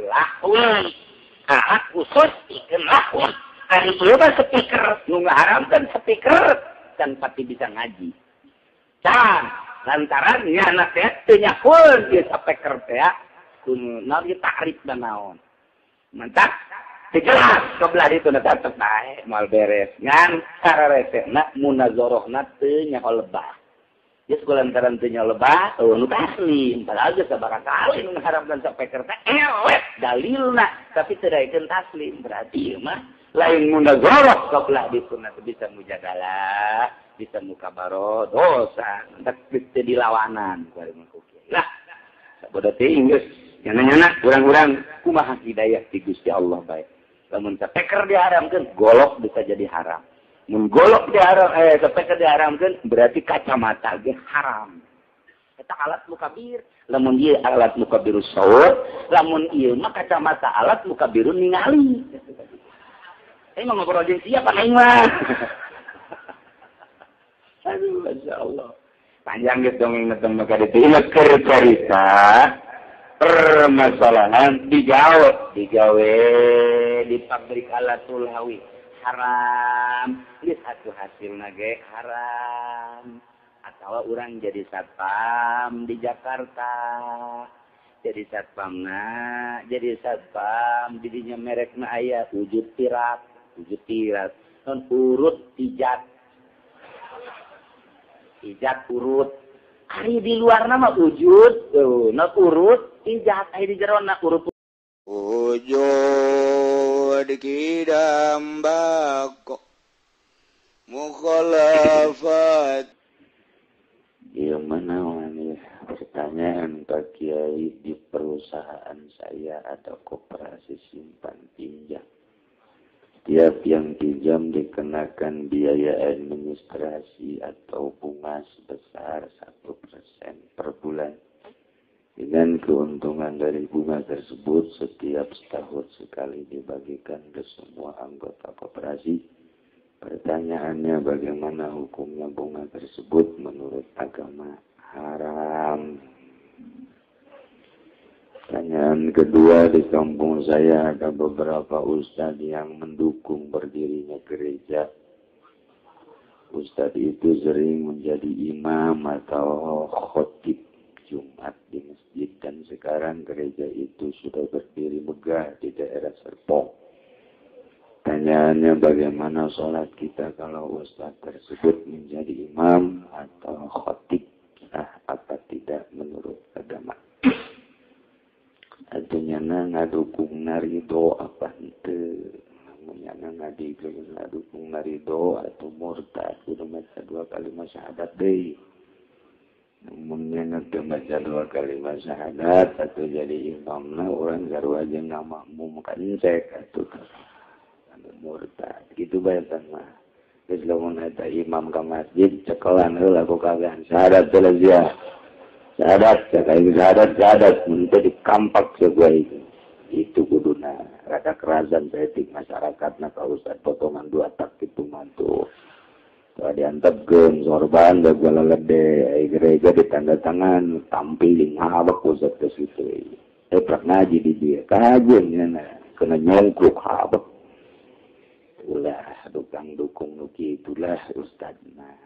lahwi alat khusus pikeun lahwi ari ieu mah speaker nu ngaharamkeun speaker can pati bisa ngaji can lantaran nya anak teh teu nyakeun ieu speaker teh ya kun naon takrif dan naon mantap jelas kebelah itu tetep bae moal beres ngan sareresena munazarahna teu nyaho lebah geus kulantaran teu nyaho lebah nu taslim padahal geus sabarakali nu ngaharamkeun speaker teh eleh dalilna tapi teu daekeun taslim berarti ieu mah lain munazarah kebelah itu bisa mujadalah bisa mukabaro dosa hendak teu dilawanan bari mah kiai lah saboda teuing geus nyana-nyana urang-urang kumaha hidayah ti Gusti Allah bae lamun speaker diharamkeun golok bisa jadi haram mun golok diharam speaker diharamkeun berarti kacamata ge haram eta alat mukabir lamun ieu alat mukabirus saur lamun ieu mah kacamata alat mukabirun ningali mah ngobrol jeung siapa aing mah aduh masyaallah panjang gitu dongeng tentang maka ditu keur cerita permasalahan digawe di pabrik alatul hawi haram geus atuh hasilna ge haram atawa urang jadi satpam di Jakarta jadi satpamna jadi satpam di dinya merekna aya wujud tirat non urut ijat urut ari di luar nama wujud na urut ijat ai di jerona urut wujud kidam bako mukhalafat yang mana wani pertanyaan Pak Kiai di perusahaan saya ada koperasi simpan pinjam setiap yang pinjam dikenakan biaya administrasi atau bunga sebesar 1% per bulan. Dengan keuntungan dari bunga tersebut setiap setahun sekali dibagikan ke semua anggota koperasi. Pertanyaannya bagaimana hukumnya bunga tersebut menurut agama? Haram. Pertanyaan kedua, di kampung saya ada beberapa ustadz yang mendukung berdirinya gereja. Ustadz itu sering menjadi imam atau khotib Jumat di masjid dan sekarang gereja itu sudah berdiri megah di daerah Serpong. Pertanyaannya bagaimana sholat kita kalau ustadz tersebut menjadi imam atau khotib? Apa tidak menurut agama? Artinya ngadukung narido apa itu namanya ngadukung narido atau murtad sudah baca 2 kalimat syahadat deh namanya baca 2 kalimat syahadat atau jadi imamna orang garwa aja nggak makmum kancek atau murtad gitu bayakan mah terus lamun eta imam ke masjid cekelan heula ku kagan syahadat teh ya syahadat menjadi kampak sebuah itu kuduna rada kerasan etik masyarakat nak ustad potongan 2 tak itu mantu kalau diantepkeun sorban da gula gede gereja ditanda tangan tampiling habak ustad ke situ prak ngaji di dia kajen nya kena nyongkruk habak ulah dukang dukung nuki itulah ustadna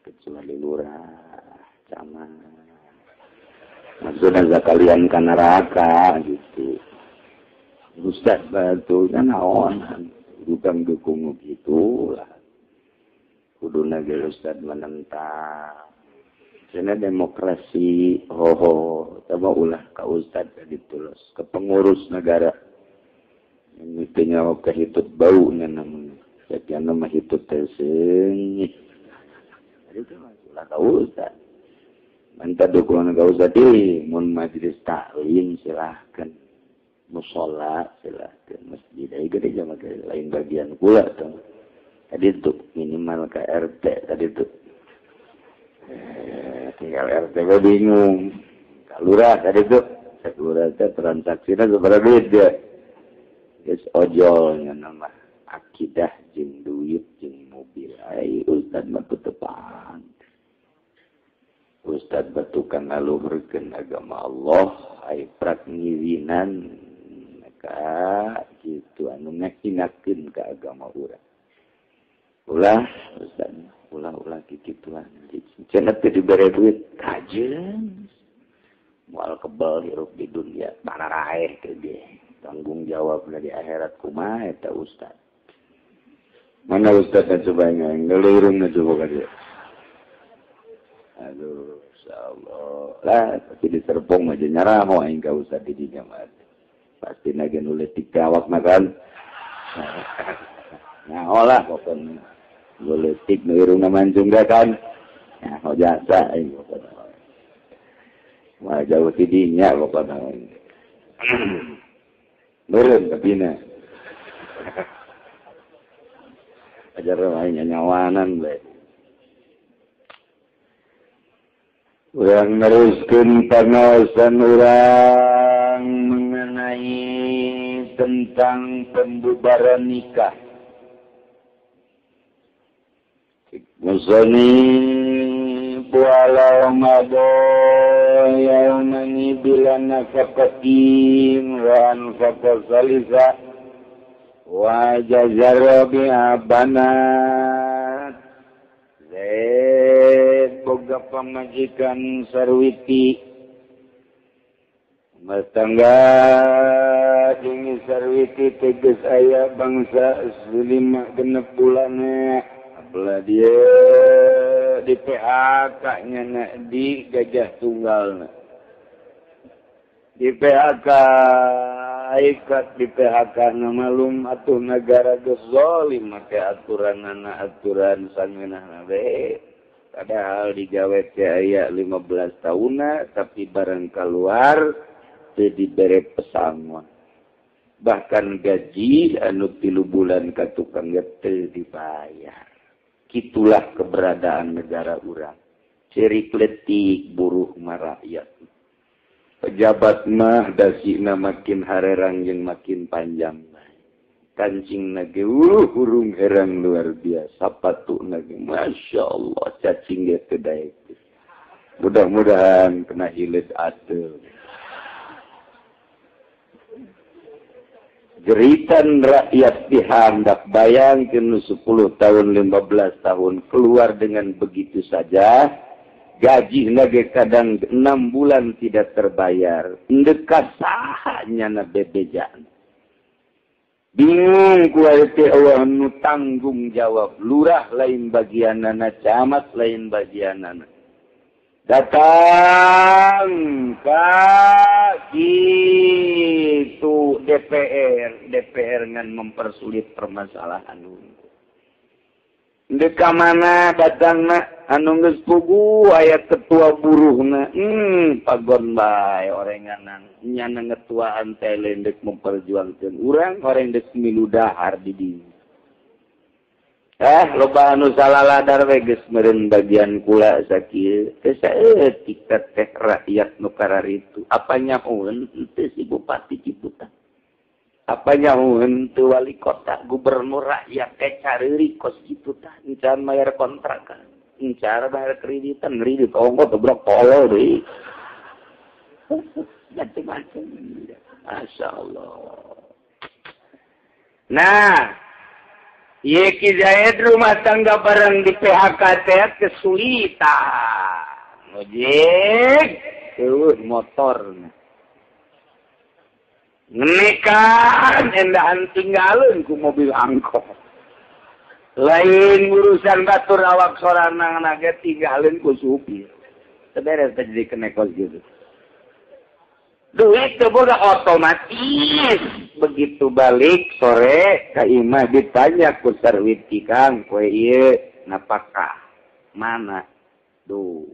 kecuali lurah camat maksudnya sekalian ke neraka gitu. Ustaz batu kan naon bukan dukung gitu lah. Kuduna ge ustaz menentang. Karena demokrasi coba ulah ka ustaz ditulus ke pengurus negara. Ini tanya ke hitut bau namanya. Jadi nama hitut teseng. Itu ulah ka ustaz. Mantap dukungan gak usah diri, mun majelis taklim silahkan, musola silahkan, masjid aja gereja makai lain bagian pula tuh. Tadi tuh minimal ke RT tadi tuh, tinggal RT gue bingung, kalurah tadi tuh, kalurah teh transaksinya seberapa beda, guys ojolnya nama akidah jeung duit jeung mobil, ay ustad mah tepan. Ustad batukan laluhurkeun agama Allah ay prak ngiwinan gitu anu ngakinakeun ka agama urang. Ulah Ustaz, ulah kikituan. Cenah teh dibere duit kajeun. Moal kebal hirup di dunia panaraeh ke dia. Tanggung jawabna di akhirat kumaha eta Ustaz. Mana Ustaz coba ngelurungna coba ka dia. Aduh, insyaallah. Lah, tapi di Serpong aja nyaraho aing ka Ustaz di dinya mah. Pasti nage nulis tikawak makan. Nah, olah pokoknya. Nulis tik ngeurungna mancung kan. Nah, ho jasa aing pokoknya. Wah, jauh ti dinya pokoknya. Nurun tapi na. Ajar aing nyawanan bae. Urang neruskeun pangaosan urang mengenai tentang pembubaran nikah. Musani buala Ramadan yaumani bila nafaqatin wa anfaqa salisa wa jazara bi'abanat boga pamajikan sarwiti matangga jeung sarwiti teges aya bangsa 5 genep bulanna apalah dia di PHK nya di Gajah Tunggalna di PHK ikat di PHK na malum atuh negara geus zalim make aturan sangeunahna bae. Padahal digawe teh aya 15 tahunna tapi barang keluar teu dibere pesangon. Bahkan gaji anu 3 bulan ka tukang teu dibayar. Kitulah keberadaan negara urang. Ciri kletik buruh marakyat. Pejabat mah dasina makin harerang jeung makin panjang. Kancing nage hurung herang luar biasa patu nage masya Allah cacing dia kedai mudah-mudahan kena hilid atul jeritan rakyat dihandak bayangkan 10 tahun 15 tahun keluar dengan begitu saja gaji nage kadang 6 bulan tidak terbayar ndeka sahanya na bebejaan bingung kualiti Allah nu tanggung jawab lurah lain bagianana camat lain bagianana datang gitu DPR ngan mempersulit permasalahan deka mana datangna anu geus pugu aya ketua buruhna pagon bae orenganan nya ngetuaan teh lendek memperjuangkeun urang orang dek milu dahar di dieu loba anu salaladar we geus meureun bagian kula sakieu teh saeutik teh rakyat nu kararitu apa nyahoeun teu si bupati Ciputat apa nyahoeun teu wali kota gubernur rakyat teh careuri kos Ciputat encan mayar kontrakan encar bayar kreditan ngeri ongko tebrok tolol deui macam-macam Masya Allah. Nah, ye Ki Zaid rumah tangga bareng di PHK teh kesulitan. Ojek, motor. Ngenekan endahan tinggalin ku mobil angkot. Lain urusan batur awak soranang naga tinggalin ku supir. Seberes terjadi kenekos gitu. Duit itu boga otomatis. Begitu balik sore ka imah ditanya ku sarwiti kang kowe ieu napakah mana? Duh.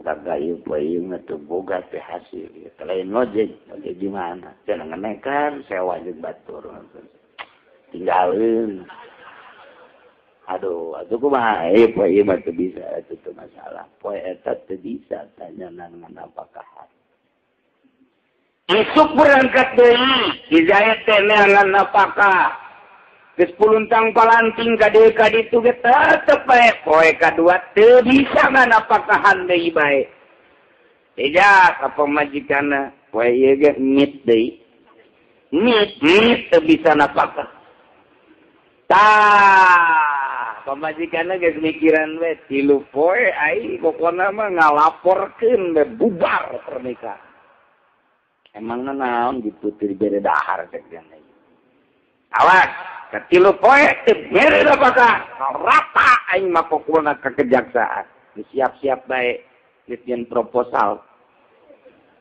Kagak ieu poe ieu teu boga teh hasil. Lain ngojek gimana? Cenah ngenekan sewa jeung batur. Tinggalin. Aduh kumaha poe ieu mah teu bisa itu masalah. Poe eta teu bisa tanya nang apakah. Isuk berangkat deui, Ki Zaid teh neangan napakah. Geus puluntang palanting ka dieu ka ditu ge tetep bae poe kadua teu bisa nganapakahan deui bae. Tidak ka pamajikanna poe ieu ge mit deui Teu bisa napakah. Tah, pamajikanna geus mikiran we 3 poe ai pokona mah ngalaporkeun we bubar pernikahan. Emangna naon diputir bere dahar cek jana. Awas, ka 3 poe teu bere apakah rata aing mah pokona ka kejaksaan. Siap-siap bae nitieun proposal.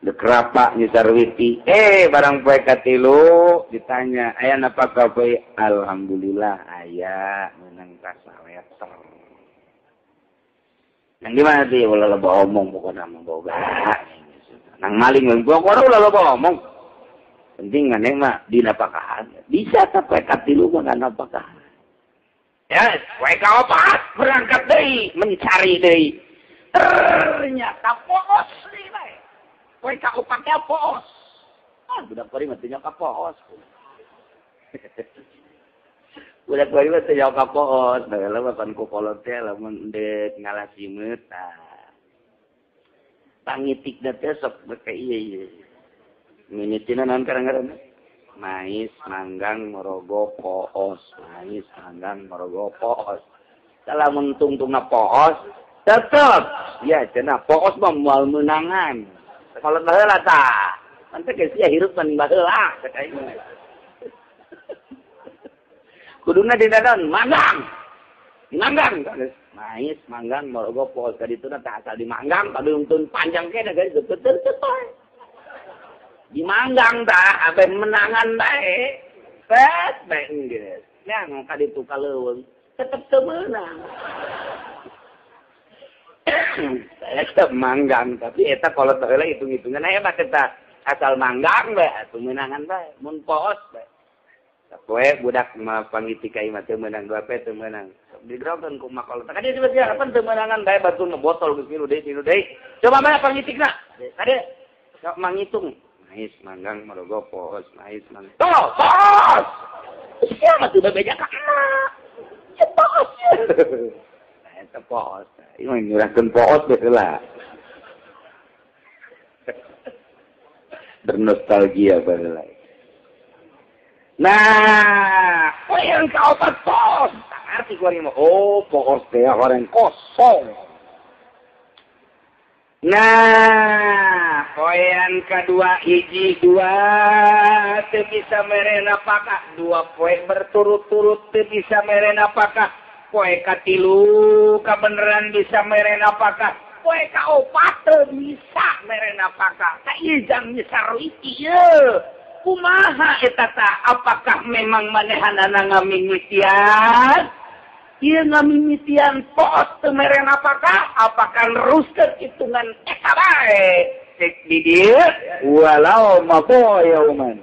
Dekrapa nyisarwiti. Barang poe katilu ditanya, aya napa ka poe? Alhamdulillah aya meunang rasa letter. Nang di mana sih ulah loba omong pokona mah boga. Nang maling mah pokona ulah loba omong. Penting nganeng mah dinapakahan. Bisa ta poe katilu mah nganapakahan. Ya, poe kaopat berangkat deui mencari deui. Ternyata poos deui bae. Poe kaopatnya poos. Budak pari mah teu nyoka poos. Budak pari mah teu nyoka poos. Baheula mah pan ku kolot teh lamun deuk ngalasimut pangitikna teh sok beke ieu. Mimitina naon kadang-kadang? Mais, manggang, morogo, poos. Mais, manggang, morogo, poos. Salamun tungtungna poos, tetep. Ya, cenah poos mah moal meunangan. Kalau baheula tah, nanti geus sia hirup pan baheula cek aing. Kuduna dina naon? Manggang. Manggang geus. Mais, manggang, morogo, poos ka dituna tah asal di manggang, padungtun panjang kene geus teu poe. Di manggang tah abe menangan bae. Pet bae geus. Nyang ka ditu kaleuweung tetep teu meunang. Eta manggang tapi eta kalau baheula hitung-hitungan aya mah eta asal manggang bae atuh meunangan bae mun poos bae. Poe budak mah pangitika ieu mah teu meunang 2 pe teu meunang. Digrogeun ku makolot. Kade disebut harapan teu meunangan bae batuna botol geus milu deui. Coba mah pangitikna. Kade sok mangitung. Mais manggang marogo poos, mais manggang. Tuh, poos. Sia mah teu bebeja ka anak. Ya poos. Eta poos. Ieu nyurahkeun poos baheula. Bernostalgia baheula. Nah, yang kaopat poos. Arti kuari mah poos teh orang kosong. Nah, poean kedua hiji 2 teu bisa mere napakah 2 poe berturut-turut teu bisa mere napakah poe katilu kabeneran bisa mere napakah poe kaopat teu bisa mere napakah ka ieu jang nyesarwiti ieu kumaha eta tah apakah memang manehanana ngamimitian ieu ngamimitian poos teu mere napakah apakah neruskeun hitungan eta bae cek di dieu walau maboyauman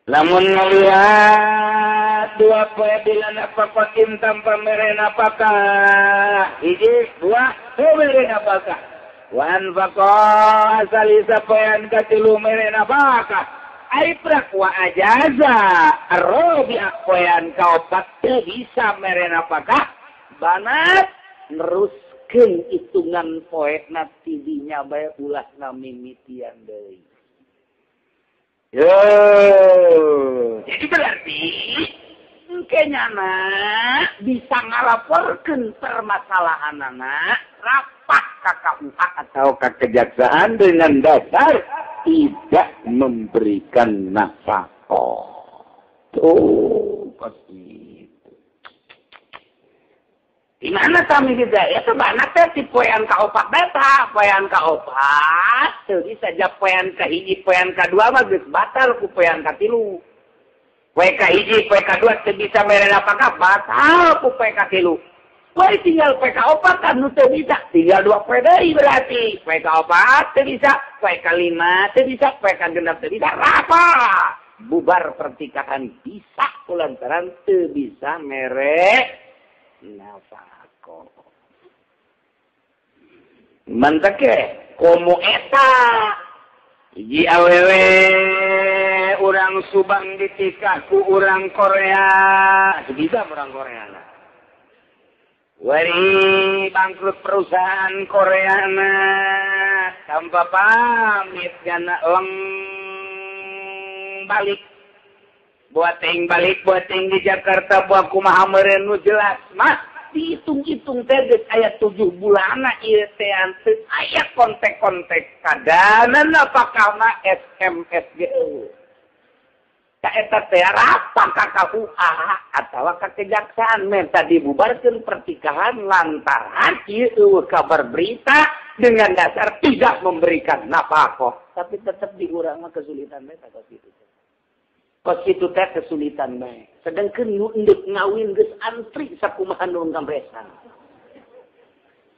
lamun ngalihat 2 poe bila napapakin tanpa mere napakah hiji 2 teu mere napakah wan faqah salisa poean katilu mere napakah aiprak wa ajaza arobi poean kaopat teu bisa mere napakah banat neruskeun hitungan poena tidinya bae ulah ngamimitian deui. Yo, jadi berarti engkenyana bisa ngalaporkeun permasalahanana rapat ka KUA atau ka kejaksaan dengan dasar tidak memberikan nafkah. Tuh, pasti. Di mana kami bisa? Ya sebenarnya teh si poean kaopat beta, poean kaopat, teu bisa ja poean ka hiji, poean kadua mah geus batal ku poean katilu. Poe ka hiji, poe kadua teu bisa mere napakah batal ku poe katilu. Poe tinggal poe kaopat kan nu teu bisa, tinggal 2 poe deui berarti. Poe kaopat teu bisa, poe kalima teu bisa, poe kagenep teu bisa. Rapa? Bubar pertikahan bisa kulantaran teu bisa mere nafkah. Mantake komo eta hiji awewe urang Subang ditikah ku urang Korea bisa urang Korea wari bangkrut perusahaan Korea tanpa pamit gana teing balik. Buat teing balik, buat teing di Jakarta, buat kumaha meureun nu jelas. Mas, dihitung-hitung teh geus aya 7 bulanna ieu teh anteu aya kontek-kontek kadanana pakama SMS ge eueuh. Ka eta teh rapa ka KUA atawa ka kejaksaan minta dibubarkeun pertikahan lantaran ieu eueuh kabar berita dengan dasar tidak memberikan nafkah. Tapi tetap diurang mah kesulitan mereka kos itu. Kos itu teh kesulitan bae. Sedangkeun nu endeup ngawin geus antri sakumaha nu ngambesan.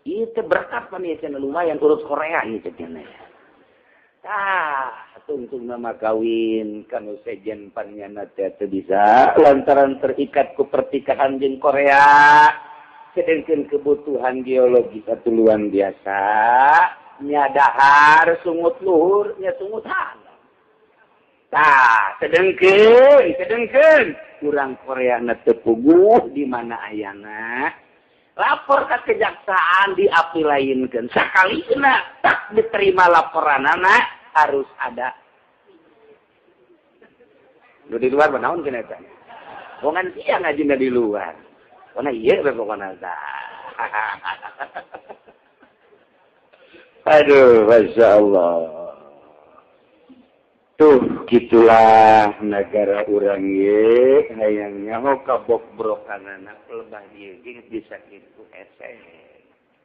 Ieu teh berkat panieuna lumayan urus Korea ieu teh. Tungtung nama kawin kanu sejen pannyana teh teu bisa lantaran terikat ku pertikahan jeung Korea. Sedangkeun kebutuhan geologi satuluan biasa nya dahar sungut luhur nya sungut han. Sedengkeun kurang Korea na teu puguh di mana ayana lapor ka kejaksaan diapilainkeun sakalina tak diterima laporanana harus ada lu di luar naon kena eta bongan sia ngajina di luar pokona ieu we pokona aduh masya Allah. Tuh gitulah negara urang ye hayangnya ho kabok-brokanana lebah dieu geus bisa kitu hese.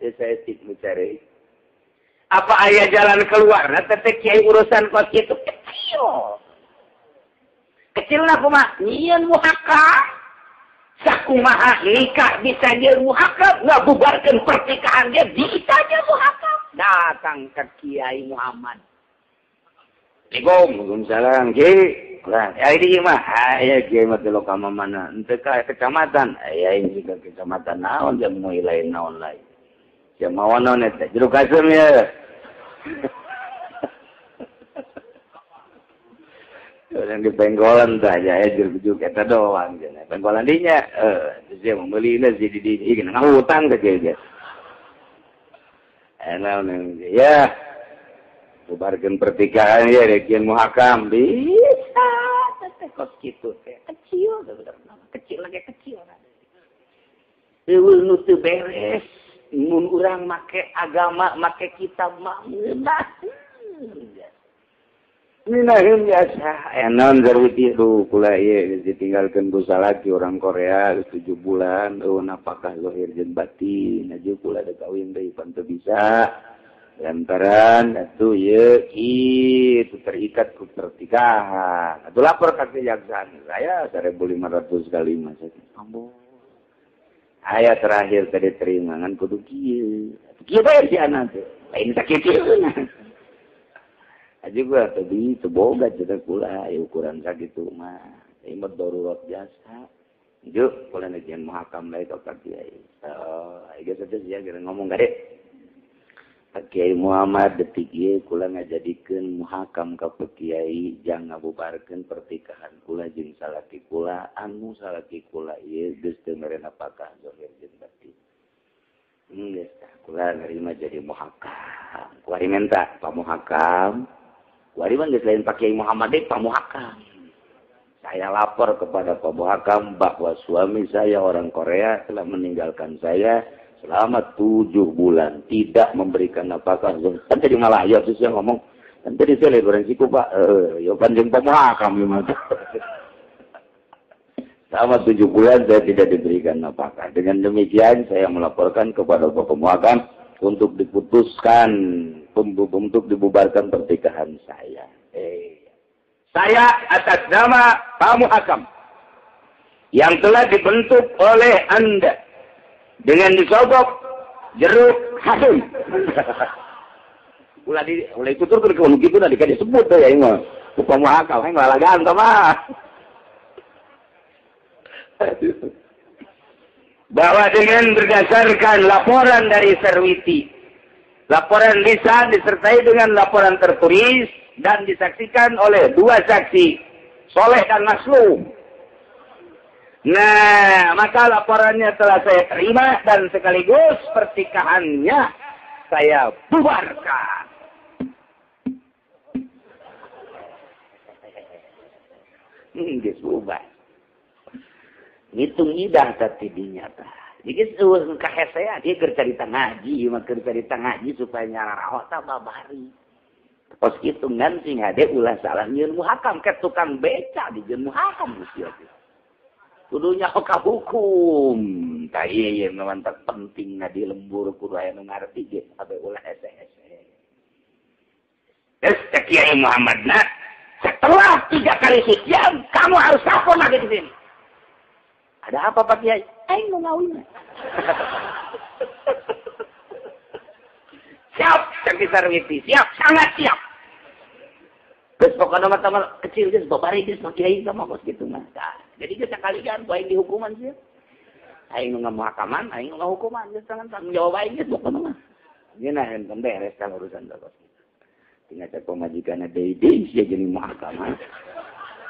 Saya tik mencari. Apa aya jalan keluar? Teh kiai urusan kos kitu kecil. Kecilna kumaha? Nyieun muhakam. Sakumaha nikah bisa jeung muhakam, ngabubarkeun pernikahan dia bisa jeung muhakam. Datang ke Kiai Muhammad. Waalaikumsalam, Ki. Lah, di mah aya Kiai mah teh lokal mana? Henteu ka kecamatan. Aya ini ka kecamatan naon jam moal lain naon lain. Jam mawan naon eta? Jeruk asem ya. Yang di Penggolan tah aya jeruk eta doang cenah. Penggolan dinya dia membelinya si di ini ngahutang teh ge. Naon ya. Bubarkeun pertikahan ya rekian muhakam bisa teh kos kitu teh kecil kecil lagi kecil eueuh nu teu beres mun urang make agama make kitab mah meunah minaheun biasa enon zarwiti itu kula ieu ditinggalkeun ku salaki orang Korea 7 bulan apakah zahir jeung batin aja kula da kawin deui pan teu bisa lantaran itu ya itu terikat ku pertikahan. Itu lapor ke kejaksaan saya 1.500 kali masa ambo. Aya terakhir tadi terima ngan kudu kieu. Kieu bae si anak teh. Lain sakitu. Aja gua tadi teu boga cenah kula ukuran sakitu mah. Imut darurat biasa. Juk kula najian muhakam lain ka kiai. Ieu saja sia ngomong gade. Kiai Muhammad detik ieu kula ngajadikeun muhakam ka kiai jang ngabubarkeun pertikahan kula jeung salaki kula anu salaki kula ieu geus teu ngarana pakah zahir jeung batin. Geus kula narima jadi muhakam. Kuari minta pamuhakam. Kuari mah geus lain Pak Kiai Muhammad deui pamuhakam. Saya lapor kepada pamuhakam bahwa suami saya orang Korea telah meninggalkan saya selama 7 bulan tidak memberikan nafkah. Kan tadi malah ya sih ngomong. Kan tadi saya lihat orang siku Pak. Ya panjang pemuhakam gimana. Selama 7 bulan saya tidak diberikan nafkah. Dengan demikian saya melaporkan kepada Bapak Muhakam untuk diputuskan untuk dibubarkan pernikahan saya. Saya atas nama Pak Muhakam yang telah dibentuk oleh Anda dengan disogok jeruk hasim. Ulah ituturkeun ke kitu da dikasih sebut teh aing mah. Upama muhakam aing lalagan tah mah. Bahwa dengan berdasarkan laporan dari Serwiti, laporan lisan disertai dengan laporan tertulis dan disaksikan oleh 2 saksi, Soleh dan Maslum. Nah, maka laporannya telah saya terima dan sekaligus pernikahannya saya bubarkan. Geus bubar. Ngitung idah tadi dinya tah. Jadi eueuh kahesea dia keur carita ngaji, mah keur carita ngaji supaya nyararaos tah babari. Pas kitu ngancing hade ulah salah nyieun muhakam ke tukang beca dijieun muhakam geus ieu. Kudunya ka hukum. Tah ieu mantap pentingna di lembur kudu aya nu ngarti ge abe ulah ese-ese. Terus Kiai Muhammadna setelah 3 kali sekian kamu harus telepon lagi di sini. Ada apa Pak Kiai? Aing mau ngawin. Siap, Caki Sarwiti. Siap, sangat siap. Terus pokoknya teman kecil geus babari geus Pak Kiai sama kos gitu mah. Jadi geus sakalian ku aing dihukuman sih. Aing nu ngamuhakaman, aing nu hukuman geus tanggung jawab aing geus pokona mah. Ieu nah enten beres kan urusan kos. Tinggal cek pemajikanna deui sia jadi muhakaman.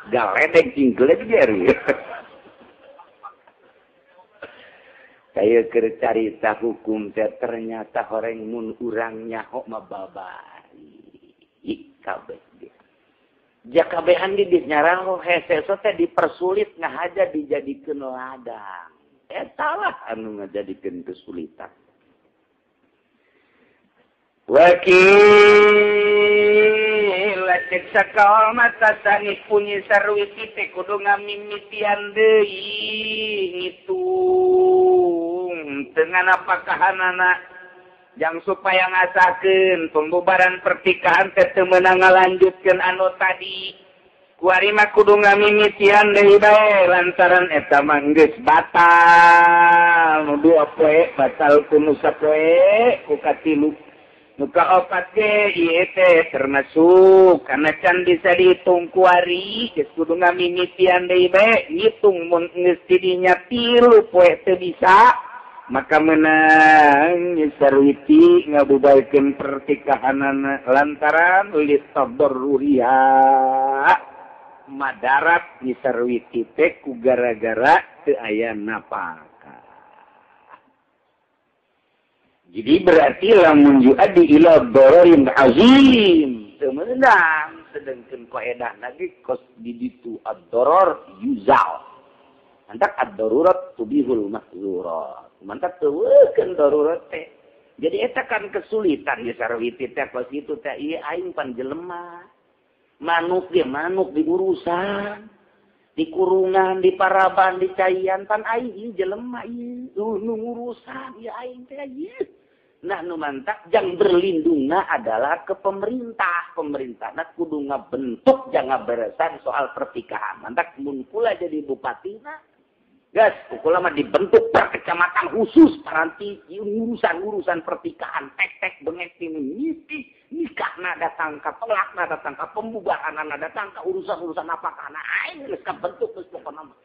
Galedeg cingkleuk jeri. Saya cerita hukum saya ternyata orang mun urangnya hok mababari. Kabeh. Jakabehan di nyarang hese teh dipersulit ngahaja dijadikeun ladang. Eta lah anu ngajadikeun kesulitan. Wakil cek sakal mata tani punyi sarwiti teh kudu ngamimitian deui ngitung dengan apakahanana yang supaya ngasakeun pembubaran pertikahan teh teu meunang ngalanjutkeun anu tadi kuari mah kudu ngamimitian deui bae lantaran eta mah geus batal nu 2 poe batal ku nu sapoe ku katilu muka opat ge ieu teh termasuk kana can bisa dihitung kuari geus kudu ngamimitian deui bae ngitung mun geus didinya 3 poe teu bisa maka meunang Sarwiti ngabubaikeun pertikahanana lantaran litabdaruriha madarat Sarwiti teh ku gara-gara teu aya nafkah. Jadi berarti lamun yu'addi ila dararin azim. Temenang sedengkeun kaedah lagi kos di ditu ad-darar yuzal. Mantak ad-darurat tubihul mahzurat. Mantak teueukeun darurat teh. Jadi eta kan kesulitan di Sarwiti teh kos itu teh ieu aing pan jelema. Manuk di urusan. Di kurungan, di paraban, di caian pan aing ieu jelema ieu nu ngurusan ieu aing teh ieu. Nah, nu mantak jang berlindungna adalah ke pemerintah. Pemerintahna kudu ngabentuk jang ngaberesan soal pertikahan. Mantak mun kula jadi bupatina, gas, kula mah dibentuk per kecamatan khusus paranti urusan pertikahan, tek-tek bengek mimiti, nikahna datang ka pelakna datang ka pembubaranna datang ka urusan-urusan apakana aing geus kabentuk geus pokona mah.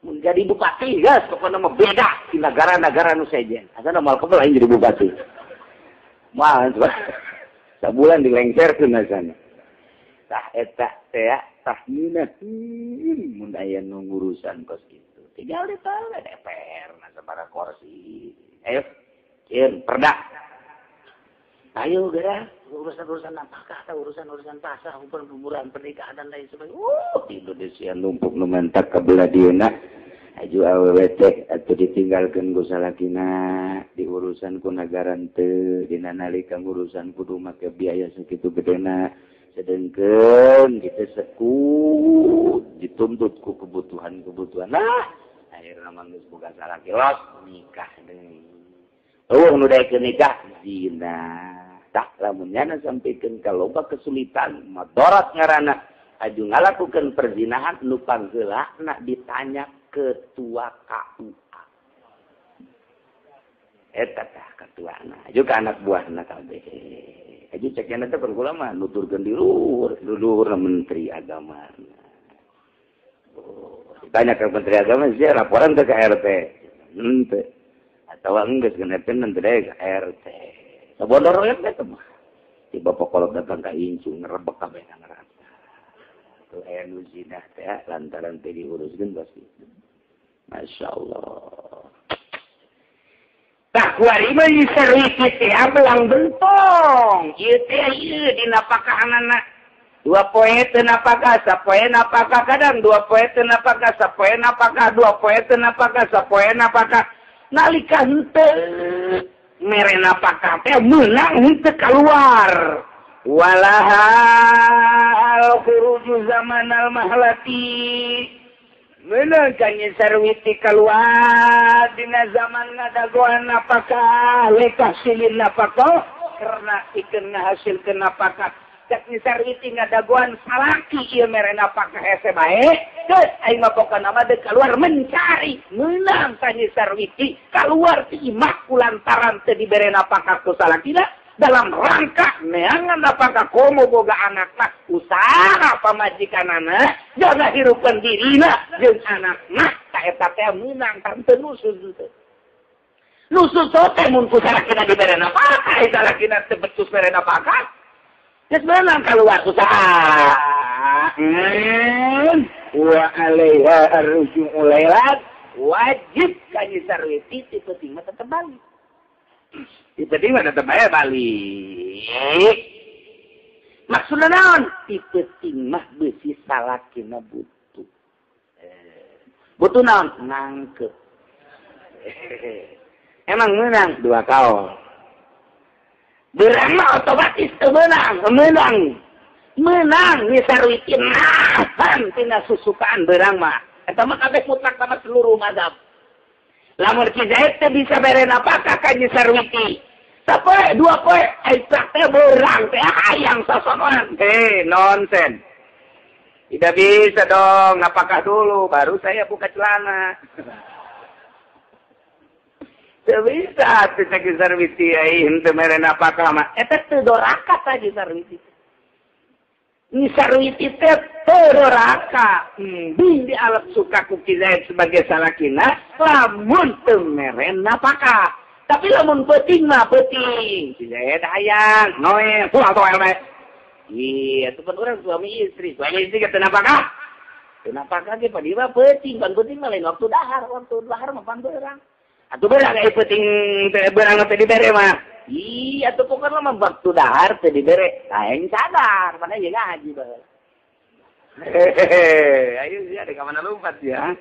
Mun jadi bupati, gas, pokona mah beda di negara-negara nu sejen. Asana moal kebel aing jadi bupati. Mah sabulan dilengserkeun asana. Tah eta teh tah mina mun aya nu ngurusan kos kitu. Tinggal ditala DPR na sabaraha kursi. Ayo, cieun perda. Ayo geura urusan-urusan apakah atau urusan-urusan pasar, pembubaran pernikahan dan lain sebagainya. Di Indonesia numpuk nu mentak ka belah dieuna. Aju awewe teh atuh ditinggalkeun ku salakina di urusan ku nagaran teu dina nalika urusan kudu make biaya sakitu gedena sedengkeun kitu sekut dituntut ku kebutuhan nah akhirna mah geus boga salaki los nikah deui nu daekeun nikah zina tah lamun nyana sampikeun ka loba kesulitan madarat ngaranna aju ngalakukeun perzinahan nu panggeulana ditanya ketua KUA. Eta tah ketuana. Juga anak buahna kabeh. Aju cekna teh kula mah nuturkeun di luhur menteri agama. Oh, ditanya ke menteri agama sih laporan ke RT. Henteu. Atawa enggeus geneupkeun nanti ke RT. Sabodor we teh mah. Tiba pokolog datang ka incu ngerebek kabeh ngarana. Tuh aya nu zina teh lantaran teh diuruskeun bos kitu. Masya Allah. Tak kuari mah Sarwiti teh belang bentong. Ieu teh ieu dina pakahanana 2 poe teu napakah, sapoe napakah kadang 2 poe teu napakah, sapoe napakah 2 poe teu napakah, sapoe napakah. Nalika henteu mere napakah teh meunang henteu kaluar. Walahal khuruju zamanal mahlati. Meunang Kanyi Sarwiti kaluar dina zaman ngadagoan napakah, lekah silin napakah karena ikeun ngahasilkeun napakah. Kanyi Sarwiti ngadagoan salaki ieu mere napakah hese bae. Geus aing mah pokona mah deuk kaluar mencari. Meunang Kanyi Sarwiti kaluar ti imah kulantaran teu dibere napakah ku salakina. Dalam rangka neangan apakah komo boga anakna usaha pamajikanana jaga hirupan dirina jeung anakna ka eta teh meunang teu nusus teh. Nusus teh mun ku salakina dibere napakah eta salakina teu becus bere napakah. Geus meunang kaluar usaha. Wa alaiha arju'u lailat wajib Kanyi Sarwiti ti penting mah tetep balik. Itu penting mah tetep bae balik. Maksudna naon? Itu penting mah beusi salakina butuh. Butuh naon? Nangkep. Emang menang 2 kaol. Berang mah otomatis teu menang. Menang ni Sarwiti nahan tina susukaan berang mah. Eta mah kabeh mutlak sama seluruh mazhab. Lamun Ki Zaid teh bisa bere napakah Kanyi Sarwiti. Sapoe 2 poe eta teh beurang teh hayang sasonoan. Nonsen. Tidak bisa dong, napakah dulu baru saya buka celana. Teu bisa teh Kanyi Sarwiti ai henteu mere napakah mah. Eta teu doraka Kanyi Sarwiti. Ni Sarwiti teh doraka. Di alat suka ku Ki Zaid sebagai salakina lamun teu mere napakah. Tapi lamun peuting mah peuting. Ki Zaid hayang noe tual mah. Iya, itu kan orang suami istri. Suami istri teu napakah. Teu napakah ge padi mah peuting, pan peuting mah lain waktu dahar mah pan beurang. Atuh beurang ai peuting teh beurang teh dibere mah. Iya, atuh pokona mah waktu dahar teh dibere. Lain sadar, mana ye ngaji bae. Ayo sih ada kemana lompat ya.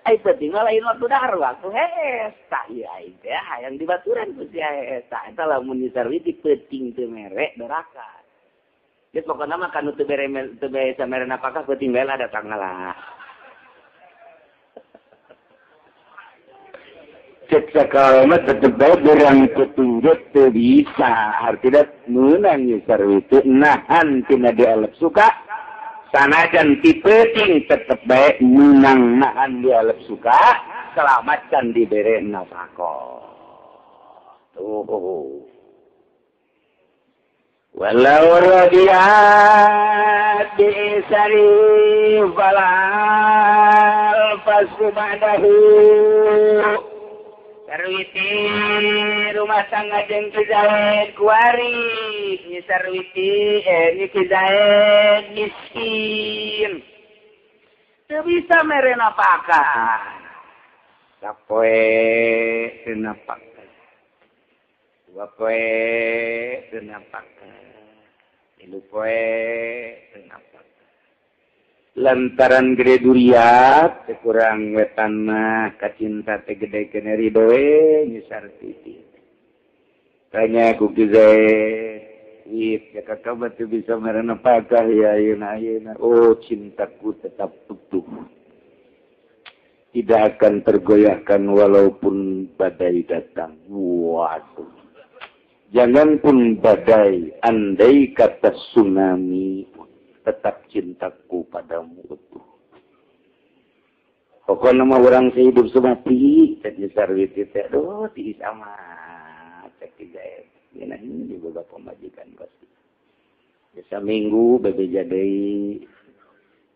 Ai penting lain waktu dahar waktu hesta ieu ai teh hayang dibaturan ku sia hesta eta lamun di Sarwiti penting teu mere doraka. Geus pokona mah kanu teu bere samere napakah penting bae ada tanggalah. Cek sakal mah tetep bae berang petunjuk teu bisa. Artinya meunang di Sarwiti nahan tina dialep suka. Sanajan ti peuting tetep bae menang nahan dialep suka selamatkan dibere napakah. Tuh. Walau radiyat bi'isari falal fasubadahu. Sarwiti rumah tangga jeung Ki Zaid kuari. Ni Sarwiti ni Ki Zaid miskin. Teu bisa mere napakah. Sapoe teu napakah. 2 poe teu napakah. 3 poe teu napakah. Lantaran gede duriat, kurang wetan mah kacinta teh gede kene ridoe ni Sarwiti. Tanya ku Ki Zaid, ya kakak batu bisa mere napakah ya ayeuna. Oh, cintaku tetap utuh. Tidak akan tergoyahkan walaupun badai datang. Waduh. Jangan pun badai, andai kata tsunami, tetap cintaku padamu utuh. Pokoknya mah orang sehidup semati, jadi Sarwiti teh, aduh tiis amat, cek Ki Zaid. Ini di beberapa majikan pasti. Biasa minggu, bebe jadi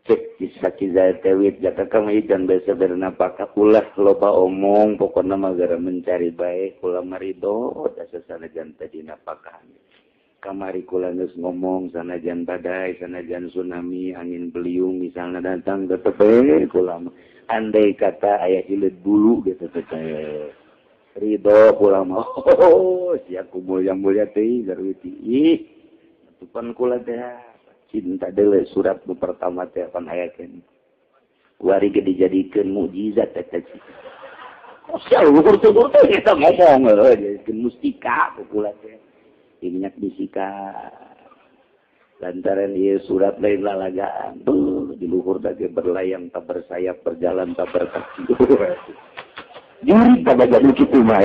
cek kisah Ki Zaid tewit, jaka kami ikan biasa bernapakah, ulah loba omong, pokoknya mah gara mencari baik, ulah marido, dasa sanajan tadi napakah. Kamari kula geus ngomong sanajan badai, sanajan tsunami, angin beliung misalnya datang tetep kula andai kata aya hileud bulu gitu teh ridho kula mah. Oh, sia ku mulia-mulia teh Sarwiti. Ih, tupan kula teh. cinta dulu surat pertama teh panayatkeun. Wari ge dijadikeun mukjizat eta cik. Sial ukur-ukur teh kita ngomong jadi mustika kula teh. Minyak bisika. Lantaran ieu surat lain lalagaan. Di luhur ge berlayang tak bersayap berjalan tak berkaki. Juri pada jadi kitu mah.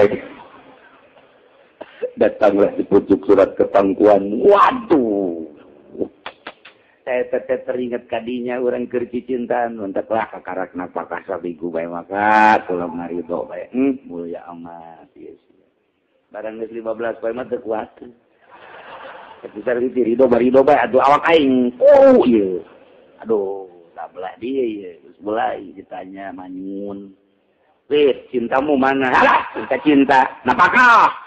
Datanglah di pucuk surat ketangkuan. Waduh. Saya teteh teringat kadinya orang kerci cintaan. Untuklah kakarak napakah sabigu bae maka. Kulau ngarido bae. Mulia amat. Yes. Barang 15 bae mah teu kuat. Ketika ridho bae. Aduh awak aing. Oh iya. Aduh. Tak belah dia ya. Terus mulai ditanya manyun. Wih, cintamu mana? Alah, cinta. Napakah?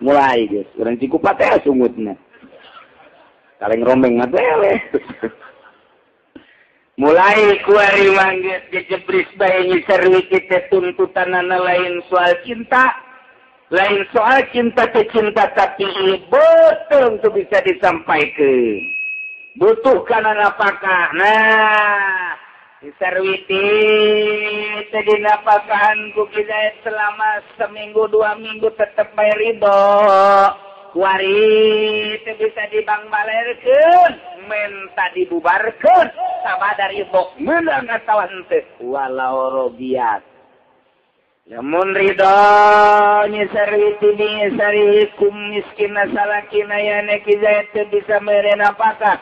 Mulai guys, orang Cikupa teh sungutna. Kaleng rombeng mah teh. Mulai kuari mangge jejebris bae nyiserwi kita tuntutanana lain soal cinta. Lain soal cinta teh cinta tapi betul untuk bisa disampaikan. Butuhkan apakah? Nah, Sarwiti tadi napakahan ku kita selama seminggu 2 minggu tetap bayar ridho. Kuari itu bisa dibangbalerkeun, minta dibubarkeun, sabada ridho menang atawan teh walau robiat. Lamun ridho nya sarwiti ni sarikum miskin salakina yana kita itu bisa meren apakah?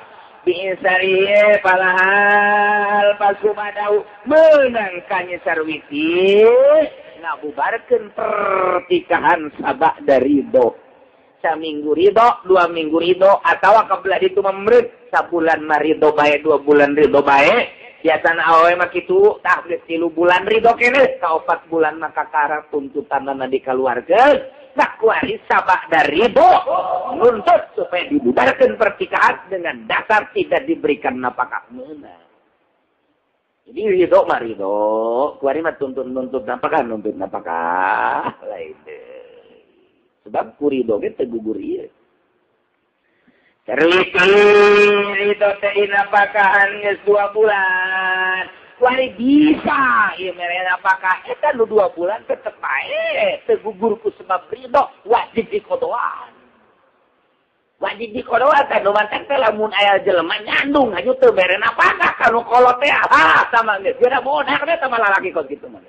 Bi'isariye palahal pasumadaw menangkanya sarwiti ngabubarkeun pertikahan sabak dari ridho. Saminggu ridho, 2 minggu ridho, atawa kabelah itu memeret sabulan marido bae 2 bulan ridho bae. Biasana awe mah kitu tah geus 3 bulan ridho keneh, ka 4 bulan maka kara tuntutanna dikeluarkeun. Nak kuari sabak dari ridho nuntut supaya dibubarkan pertikahan dengan dasar tidak diberikan napakah menang. Jadi ridho mah ridho, kuari mah nuntut napakah lain deh. Sebab ku ridho ge teu gugur ieu. Terliti ridho teh napakahan geus 2 bulan. Kuari bisa, iya mere apakah eta nu 2 bulan tetep bae tegugur ku sebab ridho wajib dikodoan. Wajib dikodoan kan manten teh lamun aya jelema nyandung haju teu mere apakah kanu kolot teh sama geus geura modak teh sama lalaki kos kitu mah.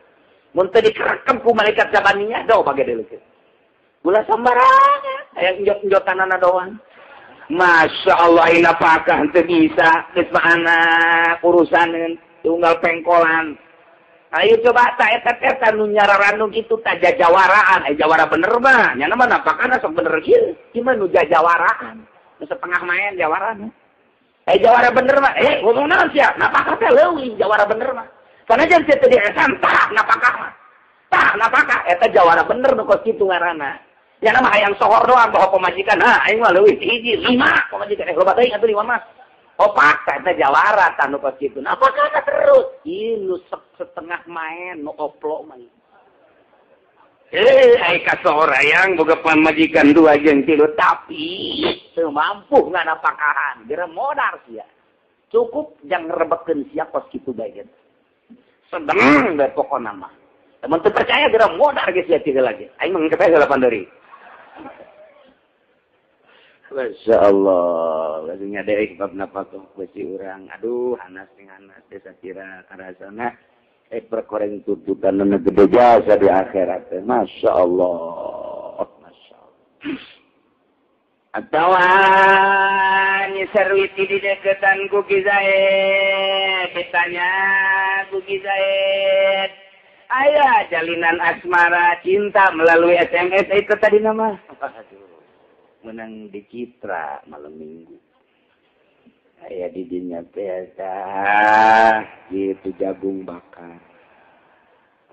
Mun teu dikerekem ku malaikat zabaninya do bage deuleu. Ulah sambarangan aya njot-njotanana doang. Masya Allah ini apakah teu bisa geus mah anak urusan tunggal pengkolan. Ayo coba tak eta nu nyararanung itu tak jajawaraan. Jawara bener mah. Nya mah napakana sok bener kieu. Gimana nu jajawaraan? Nu setengah main jawarana. Jawara bener mah. Ngomong naon sia? Napakah teh leuwih jawara bener mah. Sanajan sia teh diesan tah napakah mah. Tah napakah eta jawara bener nu kos kitu ngaranna. Nya mah hayang sohor doang bawa pemajikan. Aing mah leuwih hiji 5 pemajikan. Loba teuing atuh 5 mah. Opak, kata jawara tanu pas gitu. Apa kata terus? Lu setengah main, nu oplo main. Ai kasorayang boga pamajikan 2 jeung 3 tapi teu mampu nganapakahan. Geura modar sia. Cukup jang rebekeun sia kos kitu bae gitu. Sedeng bae pokona mah. Mun teu percaya geura modar ge sia tiga lagi. Aing mangkepeh 8 deui. Masya Allah, lagunya dari bab napakah besi orang. Aduh, anas ning anas desa kira karasana perkoreng tuntutan nu gede jasa di akhirat. Masya Allah, Masya Allah. Atawa nyisarwiti di deketan Kuki Zaid, ditanya Kuki Zaid, ayah jalinan asmara cinta melalui SMS itu tadi nama. Aduh. Menang di Citra malam minggu. Aya di dinya biasa gitu jagung bakar.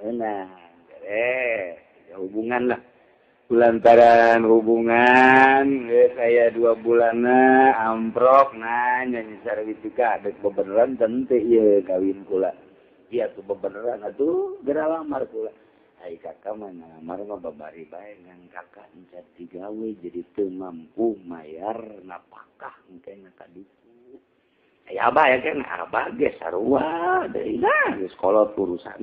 Nah, hubungan lah. Lantaran hubungan, saya 2 bulan amprok nanya sarwiti ka dek bebeneran teu ieu kawin kula. Iya tuh bebeneran atuh geura lamar kula. Ai kakak mana lamar mah babari bae ngan kakak encat digawe jadi teu mampu mayar napakah engke ka ditu. Ya abah ya kan, abah ge sarua deui nah geus kolot urusan.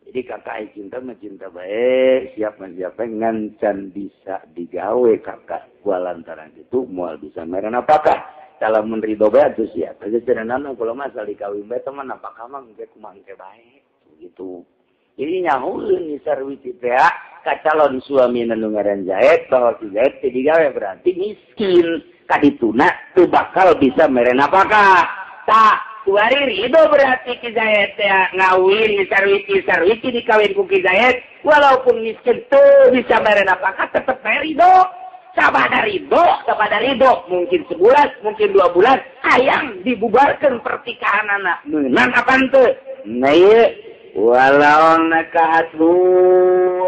Jadi kakak cinta mah cinta baik, siap mah siap ngan bisa digawe kakak gua lantaran itu moal bisa meren apakah dalam menrido bae atuh siap. Aja cenah kalau masalah dikawin bae teman apakah mah engke kumaha engke bae gitu. Jadi nyahuleun ni sarwiti teh ka calon suami nu ngaran Zaid bahwa si Zaid teh digawe berarti miskin. Kadituna tu bakal bisa meren apakah tak kuari ridho berarti Ki Zaid ya ngawin sarwiti dikawin ku Ki Zaid walaupun miskin tuh bisa meren apakah tetap ridho sabada ridho mungkin sebulan mungkin 2 bulan hayang dibubarkan pertikahan anak menang apa ente nah iya walau nakahatu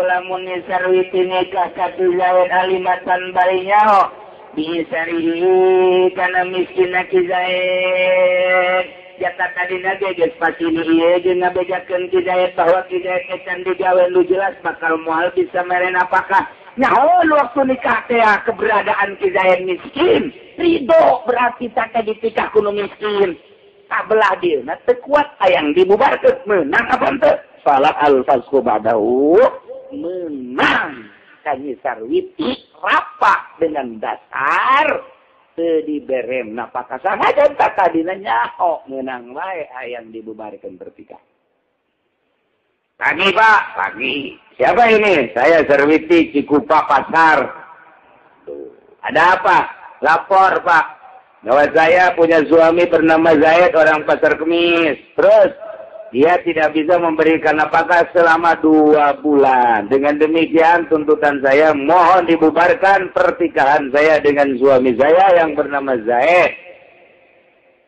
lamun sarwiti nikah ka Ki Zaid alimatan barinya bisarihi kana miskin Ki Zaid jata tadi nage geus pasini ieu jeung ngabejakeun Ki Zaid bahwa Ki Zaid can digawe lu jelas bakal moal bisa meren apakah nyaho waktu nikah teh keberadaan Ki Zaid miskin ridho berarti tak ditikah kuno miskin kabelah dieuna teu kuat hayang dibubarkeun meunang apa henteu salat al-fasqu ba'dahu menang kanyi sarwiti rapak dengan dasar teu diberem napaka sahaja tak kadina nyaho meunang wae hayang dibubarkeun pertikah. Pagi Pak, pagi. Siapa ini? Saya Sarwiti Cikupa Pasar. Ada apa? Lapor Pak. Bahwa saya punya suami bernama Zaid orang Pasar Kemis. Terus dia tidak bisa memberikan nafkah selama 2 bulan. Dengan demikian tuntutan saya mohon dibubarkan pertikahan saya dengan suami saya yang bernama Zaid.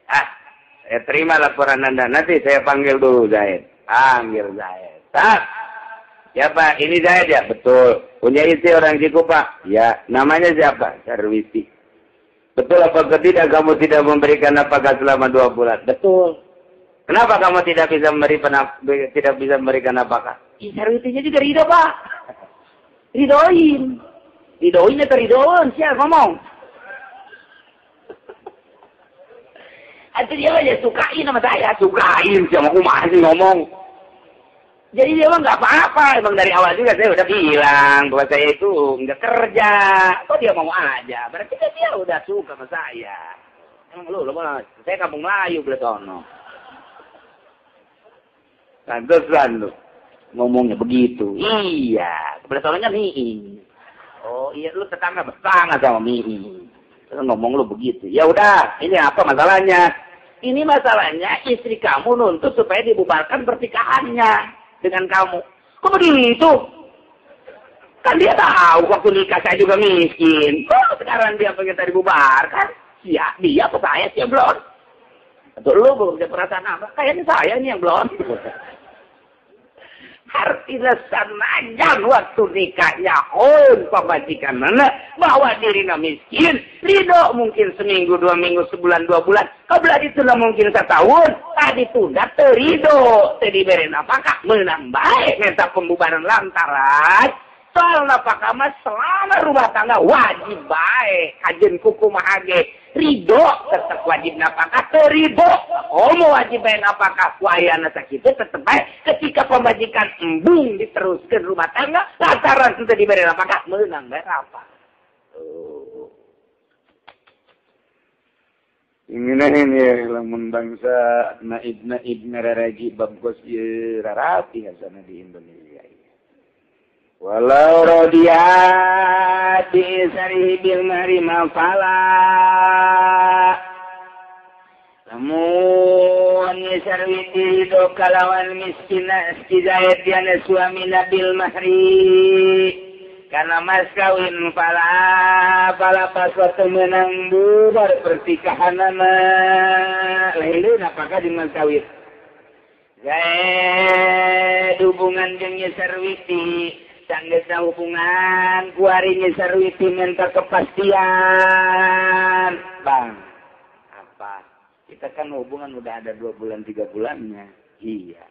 Saya terima laporan Anda. Nanti saya panggil dulu Zaid. Panggil Zaid. Siapa? Ini Zaid ya? Betul. Punya istri orang Cikupa? Ya. Namanya siapa? Sarwiti. Betul apa tidak kamu tidak memberikan nafkah selama 2 bulan? Betul. Kenapa kamu tidak bisa memberikan nafkah? Sarwitinya juga ridho Pak. Ridoin. Ridoinnya teridoin. Siapa ngomong? Itu dia aja sukain sama saya. Sukain. Siapa aku masih ngomong. Jadi dia mah nggak apa-apa. Emang dari awal juga saya udah bilang bahwa saya itu nggak kerja. Kok dia mau aja? Berarti kan dia udah suka sama saya. Emang lu saya kampung Melayu Beletono. Pantesan lu ngomongnya begitu. Iya, Beletononya Miing. Oh iya, lu tetangga sama Miing. Terus ngomong lu begitu. Ya udah, ini apa masalahnya? Ini masalahnya istri kamu nuntut supaya dibubarkan pernikahannya dengan kamu. Kok begitu? Kan dia tahu waktu nikah saya juga miskin. Kok sekarang dia pengen dibubarkan? Ya, dia apa saya sih yang belum? Atau lu belum punya perasaan apa? Kayaknya saya nih yang belum. Artinya sanajan waktu nikahnya pemajikan mana bahwa dirinya miskin ridho mungkin seminggu 2 minggu sebulan 2 bulan kebelah ditunda mungkin 1 tahun tadi tunda terido tadi beren apakah menang baik minta pembubaran lantaran soal apakah mas selama rumah tangga wajib baik kajen kuku mahage ridho tetap wajib napakah terido mau wajib baik napakah wayana sakitu tetap baik ketika pemajikan embung diteruskan rumah tangga lantaran sudah diberi napakah menang baik apa ini lamun bangsa naib meraraji babkos rarapi sana di Indonesia. Walau rodiat disarihi bil mahri mafala namun sarwiti ridho kalawan miskina Zaid diana suami nabil mahri karena mas kawin pala pas waktu menang bubar pertikahan nama lain apakah di mas kawin Zaid hubungan dengan sarwiti sanggesa hubungan kuarinya sarwiti minta kepastian bang apa kita kan hubungan udah ada 2 bulan 3 bulannya iya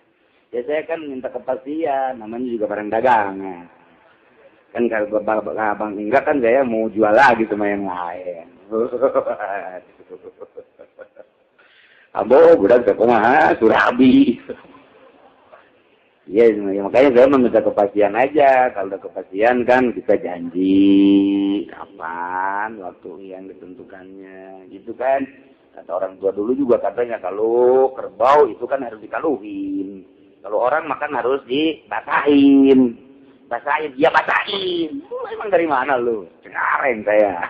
ya saya kan minta kepastian namanya juga barang dagangan kan kalau abang enggak kan saya mau jual lagi sama yang lain Abo budak teh kumaha surabi. Iya, makanya saya meminta kepastian aja. Kalau udah kepastian kan kita janji kapan waktu yang ditentukannya, gitu kan. Kata orang tua dulu juga katanya kalau kerbau itu kan harus dikaluhin. Kalau orang makan harus dibasahin. Basahin, ya basahin. Lu emang dari mana lu? Cengareng saya.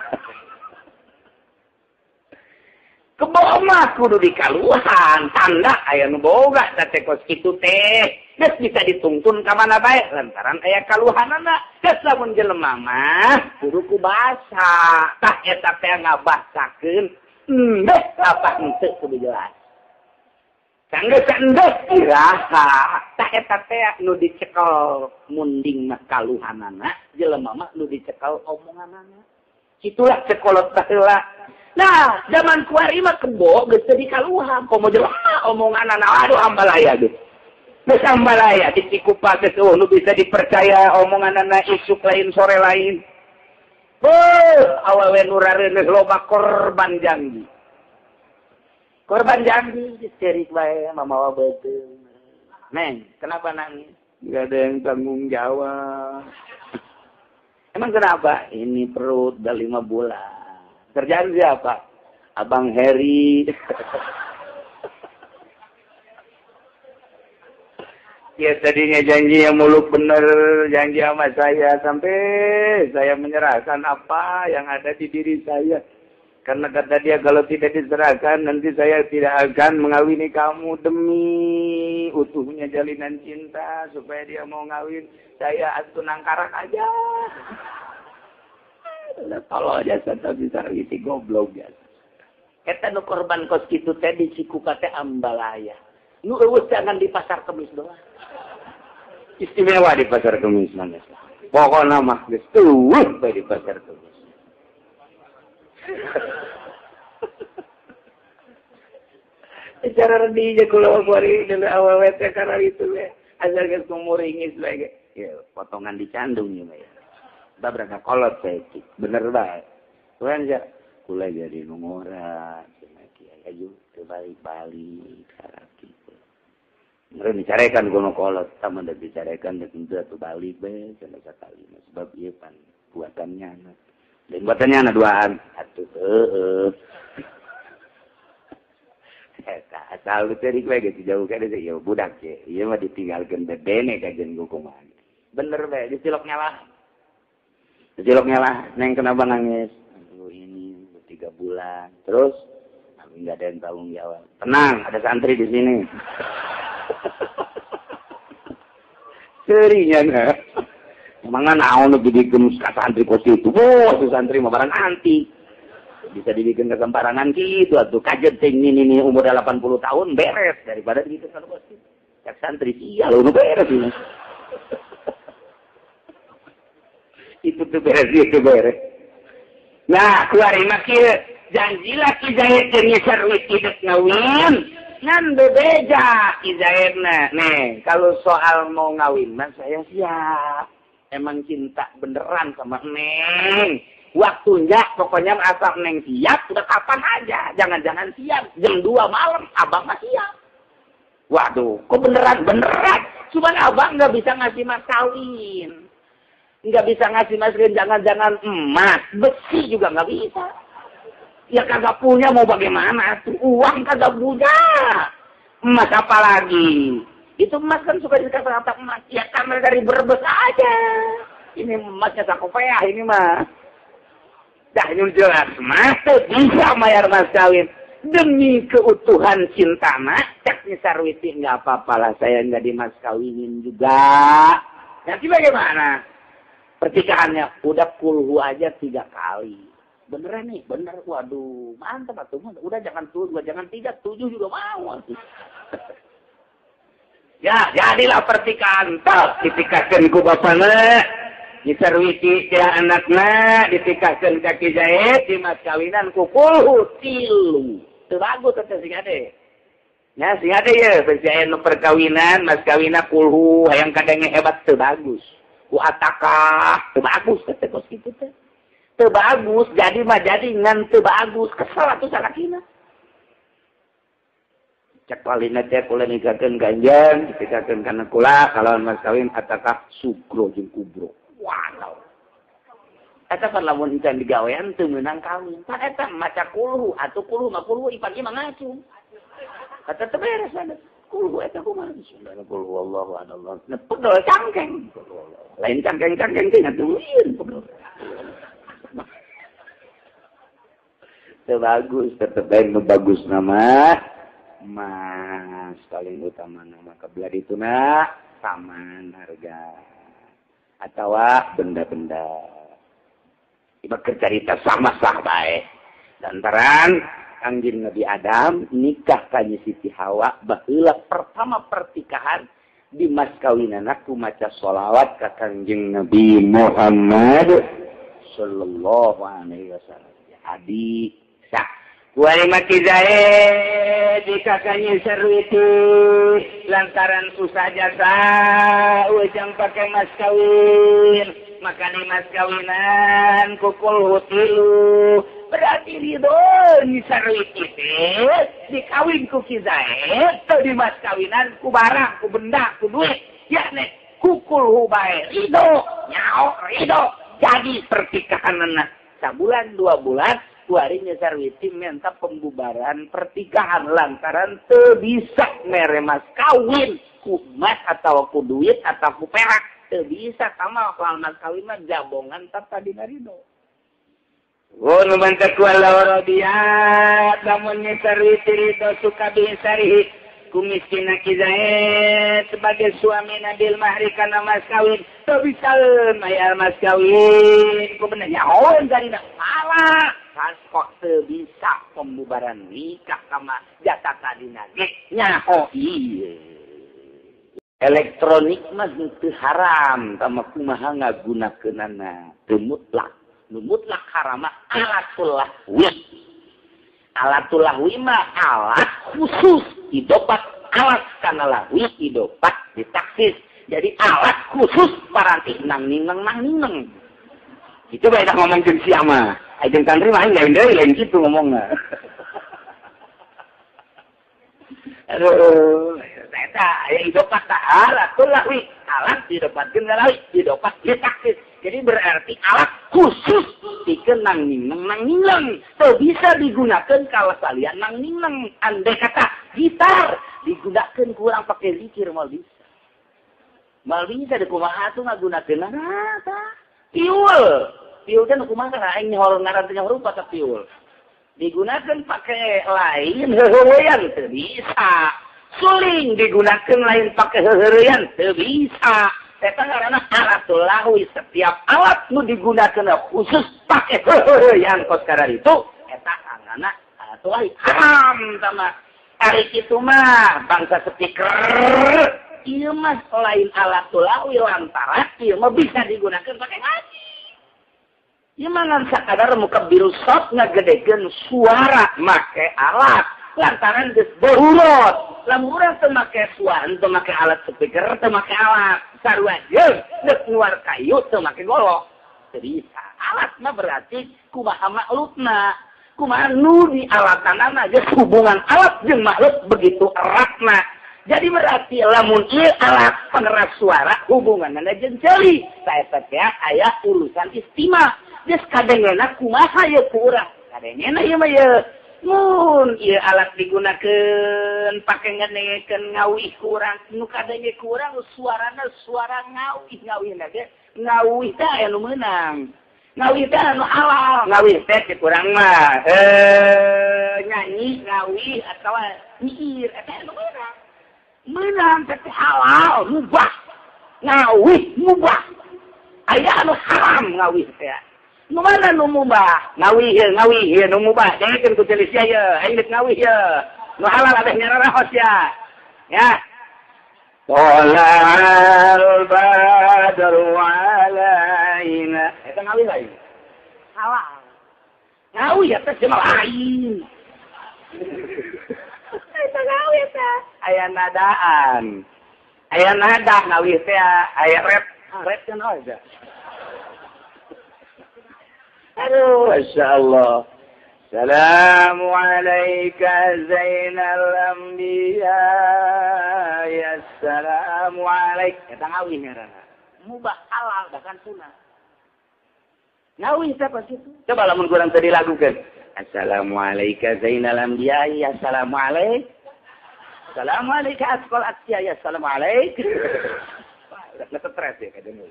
Kebon mah kudu dikaluhan, tanda aya nu boga teh kos kitu teh. Geus bisa dituntun ka mana bae lantaran aya kaluhanana. Geus lamun jelema mah kudu ku basa. Tah eta teh ngabasakeun, endeh apa henteu kudu jelas. Sanggeus endeh iraha. Tah eta teh nu dicekel munding mah kaluhanana, jelema mah nu dicekel omonganana. Itulah sekolot baheula. Nah, zaman kuari mah kebo geus teu dikaluhan, komo jelema omonganana aduh ambalaya geus. Geus ambalaya di Cikupa geus nu bisa dipercaya omonganana isuk lain sore lain. Awewe nu rareuneuh loba korban janji. Korban janji dicerik bae mamawa beuteung. Neng, kenapa nangis? Enggak ada yang tanggung jawab. Emang kenapa? Ini perut udah 5 bulan. Kerjaan siapa? Abang Heri. Ya tadinya janji yang muluk bener, janji sama saya. Sampai saya menyerahkan apa yang ada di diri saya. Karena kata dia kalau tidak diserahkan nanti saya tidak akan mengawini kamu demi utuhnya jalinan cinta. Supaya dia mau ngawin saya tunang karak aja. Kalau aja saya bisa isi goblok biasa. Eta nu korban kos kitu teh di Cikupa teh ambalaya. Nu eueus jangan di pasar Kemis doang. Istimewa di pasar Kemis mah. Pokona mah geus tueuh bae di pasar Kemis. Cara redinya kula kuari dulu awewe teh karena itu we. Asal geus kumuringis bae. Ya potongan dicandung ya mah ya. Babraka kolot saya bener baik. Tuhan ya, kula jadi ngora, cuma kiai aja terbalik-balik cara gitu. Mereka dicarekan kono kolot, sama dah dicarekan dan tentu atau balik be, sama sekali. Sebab iya pan buatannya anak. Dan buatannya anak duaan, atuh asal lu tadi gue gitu jauh kan dia ya budak ya, iya mah ditinggalkan bebene kajian hukuman. Bener be, disiloknya lah. Ciloknya lah, Neng kenapa nangis? Aduh ini 3 bulan. Terus, tapi nggak ada yang tanggung jawab. Tenang, ada santri di sini. Serinya nggak? Emangnya naon dibikin santri kos itu? Tuh santri mah barang anti. Bisa dibikin kesemparangan gitu. Atuh kajet ini umur 80 tahun beres daripada gitu kalau kos itu. Cak santri iya lu beres ini. Itu tuh beres. Nah, keluarin makin janji laki Zahid jenis serwit tidak ngawin. Ngan bebeja Zahidna. Nih, kalau soal mau ngawin, man saya siap. Emang cinta beneran sama Neng. Waktunya pokoknya asal Neng siap, udah kapan aja. Jangan-jangan siap. Jam 2 malam, abang mah siap. Waduh, kok beneran? Cuman abang nggak bisa ngasih mas kawin. Nggak bisa ngasih mas kawin, jangan-jangan emas, besi juga nggak bisa. Ya kagak punya mau bagaimana tuh, uang kagak punya. Emas apa lagi? Itu emas kan suka dikasih kata emas, ya kamera dari Brebes aja. Ini emasnya Sakopeah ini mah. Dah ini jelas, mas tuh bisa bayar mas kawin. Demi keutuhan cintana, cak nih Sarwiti nggak apa-apa lah, saya nggak dimas kawinin juga. Nanti bagaimana? Pernikahannya udah kulhu aja 3 kali. Beneran nih, bener. Waduh, mantap atuh. Udah jangan 2, jangan 3, 7 juga mau. Ya, jadilah pertikahan. Tuh, ditikahkeun ku bapana. Disarwiti ya anakna, ditikahkeun ka Ki Zaid, di mas kawinan ku kulhu 3. Teu bagus teh si Gade. Ya, si Gade ya, percaya nu perkawinan, mas kawina kulhu, hayang kadenge hebat teu bagus. Ku atakah, teu bagus teh kos kitu teh. Teu bagus, jadi mah jadi ngan teu bagus, kesel atuh salakina. Cek walina teh kula nikakeun ganjang, dipikakeun kana kula kalawan mas kawin atakah sugro jeung kubro. Wow. Eta kan lamun encan digawean teu meunang kawin. Tah eta maca kulhu atuh kulhu mah kulhu ipagi mah ngacung. Kata teu beres ada. Kulhu eta kumaha? Bismillah kulhu Allahu Allah. Pedol cangkeng. Lain cangkeng-cangkeng teh ngatuin pedol. Teu bagus, tetep bae bagus nama mas paling utama nama kebelah dituna taman harga atawa benda-benda iba cerita sama sah bae lantaran Kangjeng Nabi Adam nikah ka Siti Hawa baheula pertama pertikahan di mas kawinana ku maca sholawat ka Kangjeng Nabi Muhammad sallallahu alaihi wasallam. Adi sah kuari mati zae di kakaknya Sarwiti lantaran susah jasa ujang pakai mas kawin makanya mas kawinan kukul hutilu berarti ridho ni Sarwiti dikawin ku kizae atau di mas kawinan ku barang ku benda ku duit ya nek kukul hubae ridho nyao ridho jadi pertikahan anak sebulan 2 bulan kuarinya Sarwiti minta pembubaran pertikahan lantaran teu bisa mere mas kawin ku emas atau ku duit atau ku perak teu bisa sama soal mas kawin mah jabongan tata dina ridho. Oh nu mantep wala radiyat lamun Sarwiti ridho suka bisarihi ku miskina kizae sebagai suami Nabil Mahri kana mas kawin teu bisa mayar mas kawin ku bener nyaon jarina salah kan kok teu bisa pembubaran nikah sama jatah kadina ge nyaho ieu elektronik mah teu haram sama kumaha ngagunakeunana teu mutlak nu mutlak haram mah alatul lahwi mah alat khusus hidopat alat kana lahwi hidopat ditaksis jadi alat khusus paranti nang nineng itu bae dah ngomong jeung sia mah ajeng tantri mah lain deui lain kitu ngomongna aduh eta aya hidopat tah alatul lahwi alat didopatkeun ka lahwi hidopat ditaksis jadi berarti alat khusus pikeun nang nineng teu bisa digunakeun kalau kalian nang nineng andai kata gitar digunakeun kurang pakai zikir mal bisa kumaha atuh ngagunakeunna tah piul teh kumaha aing nyaho ngaran teh nyaho rupa teh piul digunakeun pakai lain heuheueuyan teu bisa suling digunakeun lain pakai heuheueuyan teu bisa eta ngaranna alatul lahwi setiap alat nu digunakeun khusus pakai heuheueuyan kos kada itu eta ngaranna alatul lahwi haram sama ari kitu mah bangsa speaker ieu mah lain alatul lahwi lantaran ieu mah bisa digunakeun pakai ngaji ieu mah ngan sakadar mukabbirus shot ngagedekeun suara make alat lantaran geus berurut lamun urang teu make suara teu make alat speaker teu make alat sarua jeung neuk nuar kayu teu make golok teu bisa alat mah berarti kumaha makhlukna kumaha nu di alatanana geus hubungan alat jeung makhluk begitu eratna jadi berarti lamun ieu alat pengeras suara hubunganna jeung ceuli saeta teh aya urusan istimah geus kadengena kumaha ye ku urang kadengena ieu mah ye mun ieu alat digunakeun pake ngenekeun ngawih kurang nu kadenge kurang suarana suara ngawih ge ngawih teh aya nu meunang ngawih teh anu halal ngawih teh ti kurang mah nyanyi ngawih atawa nyiir eta anu meunang teh halal mubah ngawih mubah aya anu haram ngawih teh nu mana nu mubah ngawih nu mubah jangan ku tulis ya aing geus ngawih ye nu halal abeh nyararaos ya Tolal badru alaina eta ngawih lain halal ngawih eta cuma lain eta ngawih teh aya nadaan aya nada ngawih teh aya rap kan aja. Aduh, Masya Allah. Assalamualaikum Zainal Anbiya. Assalamualaikum. Eta ngawih ngaranna. Mubah halal bahkan sunah. Ngawih siapa sih itu? Coba lamun kurang tadi lagukan. Assalamualaikum Zainal Anbiya. Assalamualaikum. Assalamualaikum asqal atqiya. Assalamualaikum. Nggak stres ya kadang.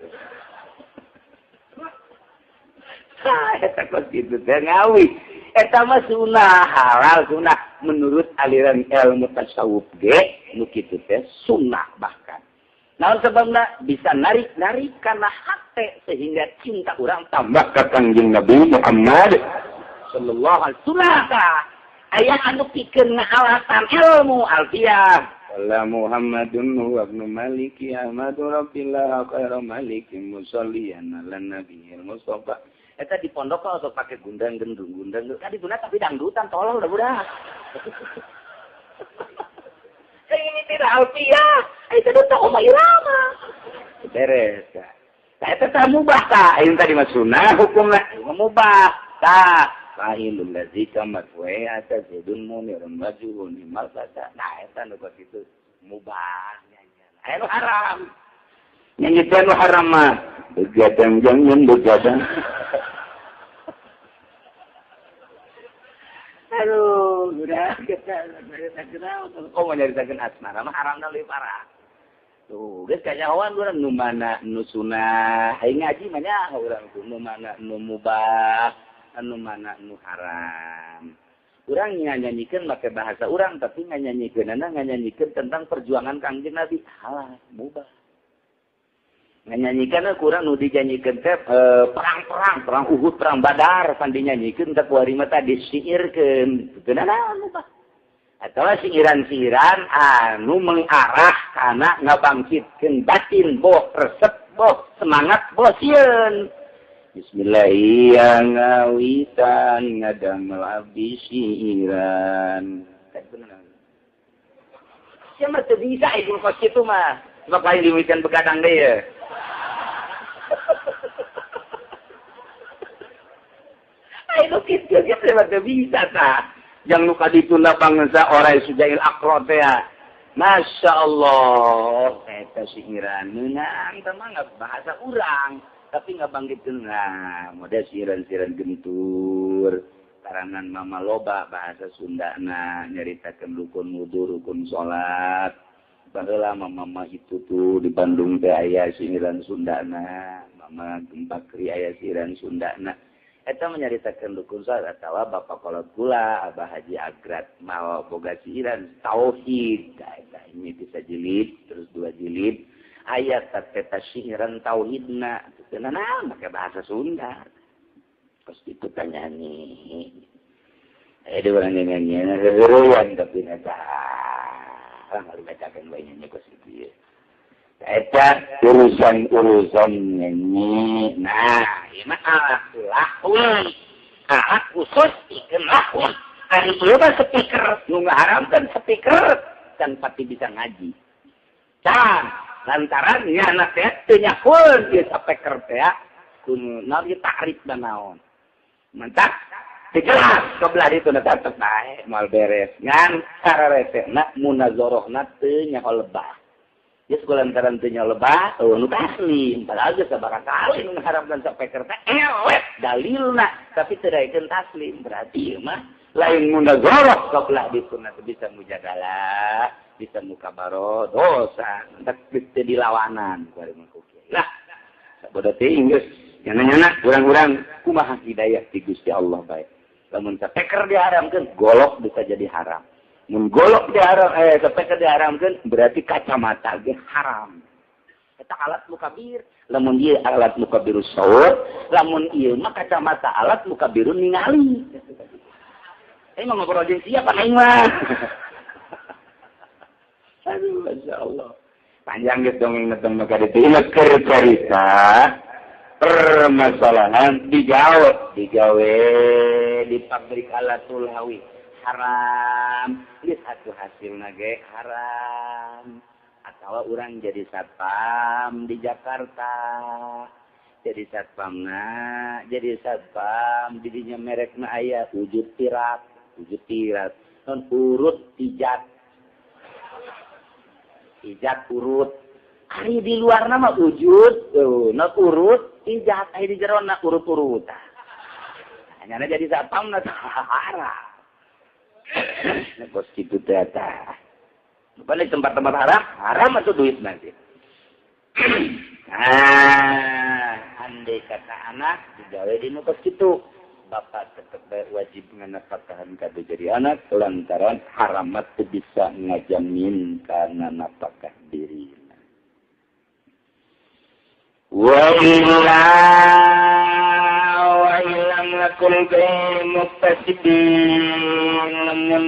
Eta kos gitu teh ngawih. Eta mah sunah halal sunah menurut aliran ilmu tasawuf ge nu kitu teh sunah bahkan. Naon sebabna bisa narik kana hate sehingga cinta urang tambah ka Kangjeng Nabi Muhammad sallallahu alaihi wasallam. Aya anu pikeun ngalasan ilmu alfiyah. Wala Muhammadun wa ibnu Maliki Ahmadu Rabbillah khairu maliki musalliyan ala nabiyil mustafa. Eta di pondok atau pakai gundang kan diguna tapi dangdutan tolol udah budak. Ini tidak alfiah. Itu tuh oma irama. Beres. Saya tetap mubah ta. Ini tadi mas sunnah hukumnya mubah ta. Fahilul ladzi kamat wa atazidun munirun majhulun malfata. Nah, eta nu kitu mubah nyanyi. Anu haram. Nyanyi teh nu haram mah. Begadang jangan begadang. Aduh, udah kita oh mau nyaritakeun asmara mah haramna leuwih parah. Tuh, geus kanyahoan urang nu mana nu sunah, hayu ngaji mah nya urang tuh nu mana nu mubah, anu mana nu haram. Urang nyanyiikeun make bahasa urang tapi nganyanyiikeunana tentang perjuangan Kangjeng Nabi halal, mubah. Nyanyikan kurang nu dijanjikeun teh perang Uhud, perang Badar pan dinyanyikeun teh ku ari mah tadi disiirkeun. Teu naon mah. Atawa siiran-siiran anu mengarah kana ngabangkitkeun batin, boh resep, boh semangat, boh sieun. Bismillahirrahmanirrahim ngawitan ngadamel abdi siiran. Sia mah teu bisa ieu kos kitu mah. Sebab lain diwikan begadang deui ya. Ayo kita memang bisa ta. Yang luka ditunda bangsa orang sujail akrot ya. Masya Allah. Eta siiran. Nang teman nggak bahasa urang. Tapi nggak bangkitkeun nah. Model siiran-siiran gentur. Karangan mama loba bahasa Sundana. Nyaritakeun rukun wudu, rukun sholat. Baheula mama itu tuh di Bandung teh aya siiran Sundana. Mama Gempakri aya siiran Sundana. Eta menyaritakeun rukun salat atawa Bapak Kolot kula Abah Haji Agrat mau boga siiran tauhid. Eta ini bisa jilid terus 2 jilid ayat tata siiran tauhidna. Teu naon make bahasa Sunda. Terus itu tanyani. Ada orang nyanyian heureun tapi eta nggak dibacakan banyak kos itu ya. Eta urusan nyanyi. Nah, ini mah alat lahun. Alat khusus ikan lahun. Hari itu mah speaker. Nu ngaharamkeun speaker. Can pati bisa ngaji. Can. Lantaran nya anak teh teu nyakeun ieu speaker teh. Kun naon takrif dan naon. Mantap. Jelas kebelah itu tetep bae moal beres. Ngan sararesena munazorohna teu nyaho lebah. Ya sekolah-lantaran teu nyaho lebah, nu taslim. Padahal geus sabaraha kali nu ngaharamkeun speaker teh eleh dalilna, tapi teu daekeun taslim. Berarti mah lain munazoroh kebelah itu teu bisa mujadalah, bisa mukabaroh, dosa. Entek teu dilawanan bari mah kieu. Lah, sabodo teuing geus nyana-nyana urang-urang kumaha hidayah ti Gusti Allah bae. Lamun speaker diharamkeun, golok bisa jadi haram. Mun golok speaker diharamkeun, berarti kacamata ge haram. Eta alat mukabir. Lamun ieu alat mukabirus saur, lamun ieu mah kacamata alat mukabirun ningali. Mah ngobrol jeung siapa aing mah. Aduh, masyaallah. Panjang geus dongeng neteng ka ditu. Ieu keur cerita permasalahan digawe di pabrik alatul hawi haram geus atuh hasilna ge haram atawa urang jadi satpam di Jakarta jadi satpamna, jadi satpam, didinya merekna aya wujud tirat, non urut ijat urut. Ari di luar nama wujud, non urut ijat, ari di jero na urut. Hanya jadi satpamna haram. Nah, bos gitu data. Bukan di tempat-tempat haram atau duit nanti. Andai kata anak digawe di nukos gitu, bapak tetap wajib nganapakahan kado jadi anak lantaran haramat bisa ngajamin karena napakah diri. Wa ilam lakul bai muktasibin lamun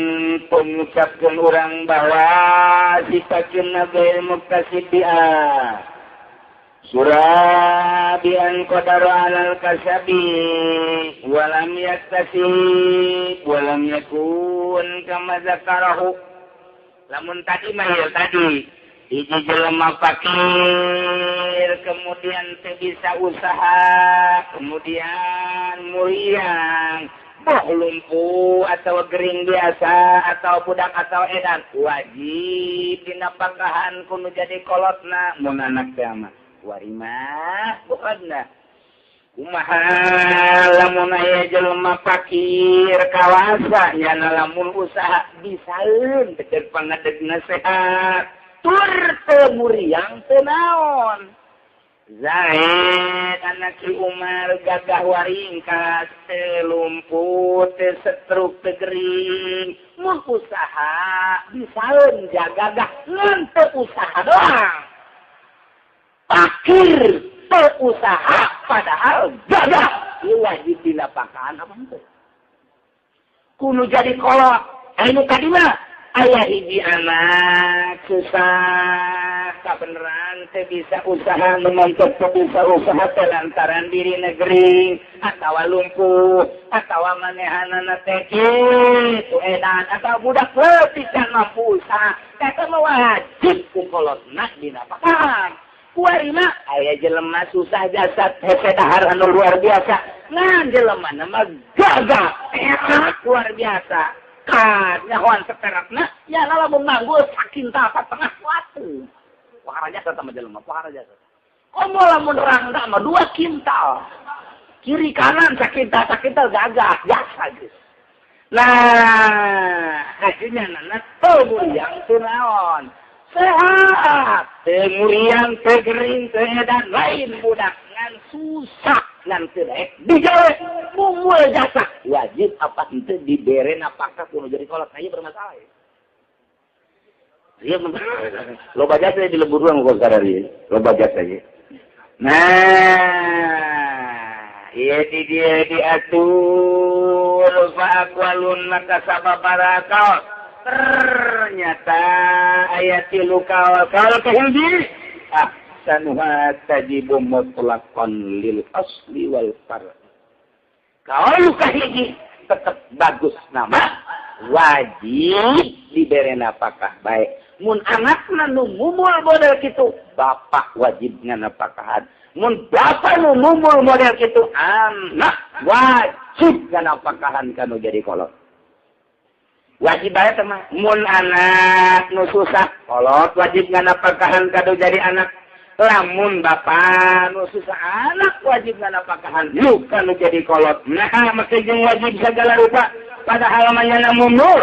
pengucapkan orang bahwa sifatkan bai muktasibiah surabian qadaru alal kasabi walam yaktasib walam yakun kama zakarahu. Lamun tadi mahil tadi hiji jelema fakir kemudian teu bisa usaha kemudian muriang boh lumpuh atau gering biasa atau budak atau edan wajib dinapakahan kudu jadi kolotna mun anak teh mah warimah bukanna kumaha lamun aya jelema fakir kawasa nyana lamun usaha bisaeun teu pangadegna sehat tur teu muriang teu naon. Zaid anak si Umar gagah waringkas teu lumpuh teu setruk teu gering mun usaha bisaeun jagagah ngan teu usaha doang. Fakir berusaha padahal gagah ini wajib dinapakahan apa itu kudu jadi kolot. Ini tadi mah ayah hiji anak susah kabeneran teu bisa usaha menuntut bisa usaha lantaran diri negeri atau lumpuh atau manehanana teh kitu edan atau budak leutik can mampu usaha eta mah wajib ku kolotna dinapakahan. Kuarima aya jelema susah jasad hese dahar anu luar biasa ngan jelema nama gagah enak luar biasa kan nyahoan seterakna ya lamun nganggo sakinta tengah waktu pahara jasa sama jelema pahara jasa komo lamun rangda mah 2 kintal kiri kanan sakinta gagah jasa geus. Nah hasilnya nana teu yang teu naon sehat, temurian, tegering, tehedan, lain budak, ngan susah, ngan terek, dijawe, mumul jasa. Wajib apa itu diberen apakah kuno jadi kolak aja bermasalah ya? Iya, lo baca saya di lembur ruang kok sekarang ini, lo baca saja. Nah, iya dia diatur, fa'akwalun maka sababarakal. Ternyata ayat tilu kawal kehildi ahsanuha tajibu mutlaqan lil asli wal far. Kalau kahiji tetap bagus nama wajib diberi napakah baik. Mun anakna nu mumul model kitu bapak wajib nganapakahan. Mun bapak nu mumul model kitu anak wajib nganapakahan kanu jadi kolot. Wajib bae teh mah mun anak nu susah kolot wajib nganapakahan kado jadi anak. Lamun bapak nu susah anak wajib nganapakahan lu kanu jadi kolot. Nah maka jeung wajib segala rupa padahal manyana mundur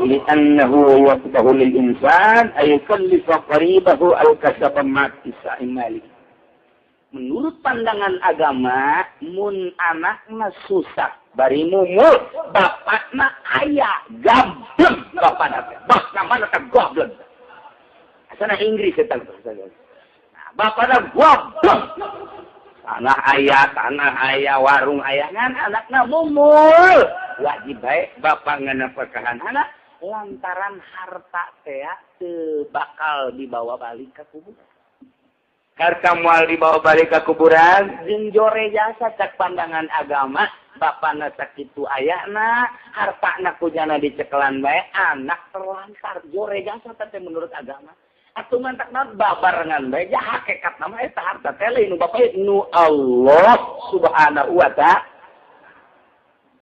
li annahu waqtahu lil insan ay kallifa qaribahu al kasaba mati sa'imali. Menurut pandangan agama mun anakna susah bari mumul bapakna aya gablek bapakna bapakna teh gablek asana Inggris eta nah bapakna gablek tanah aya warung aya ngan anakna mumul wajib bae bapak nganapakahan anak lantaran harta teh teu bakal dibawa balik ka kuburan. Harta moal dibawa balik ke kuburan jeung jore jasa cak pandangan agama bapana sakitu ayahna hartana kujana dicekelan bae anak terlantar jore jasa teh menurut agama atuh mantak babarengan bae ja hakikat nama eta harta teh lain nu Bapak nu Allah Subhanahu wa ta'ala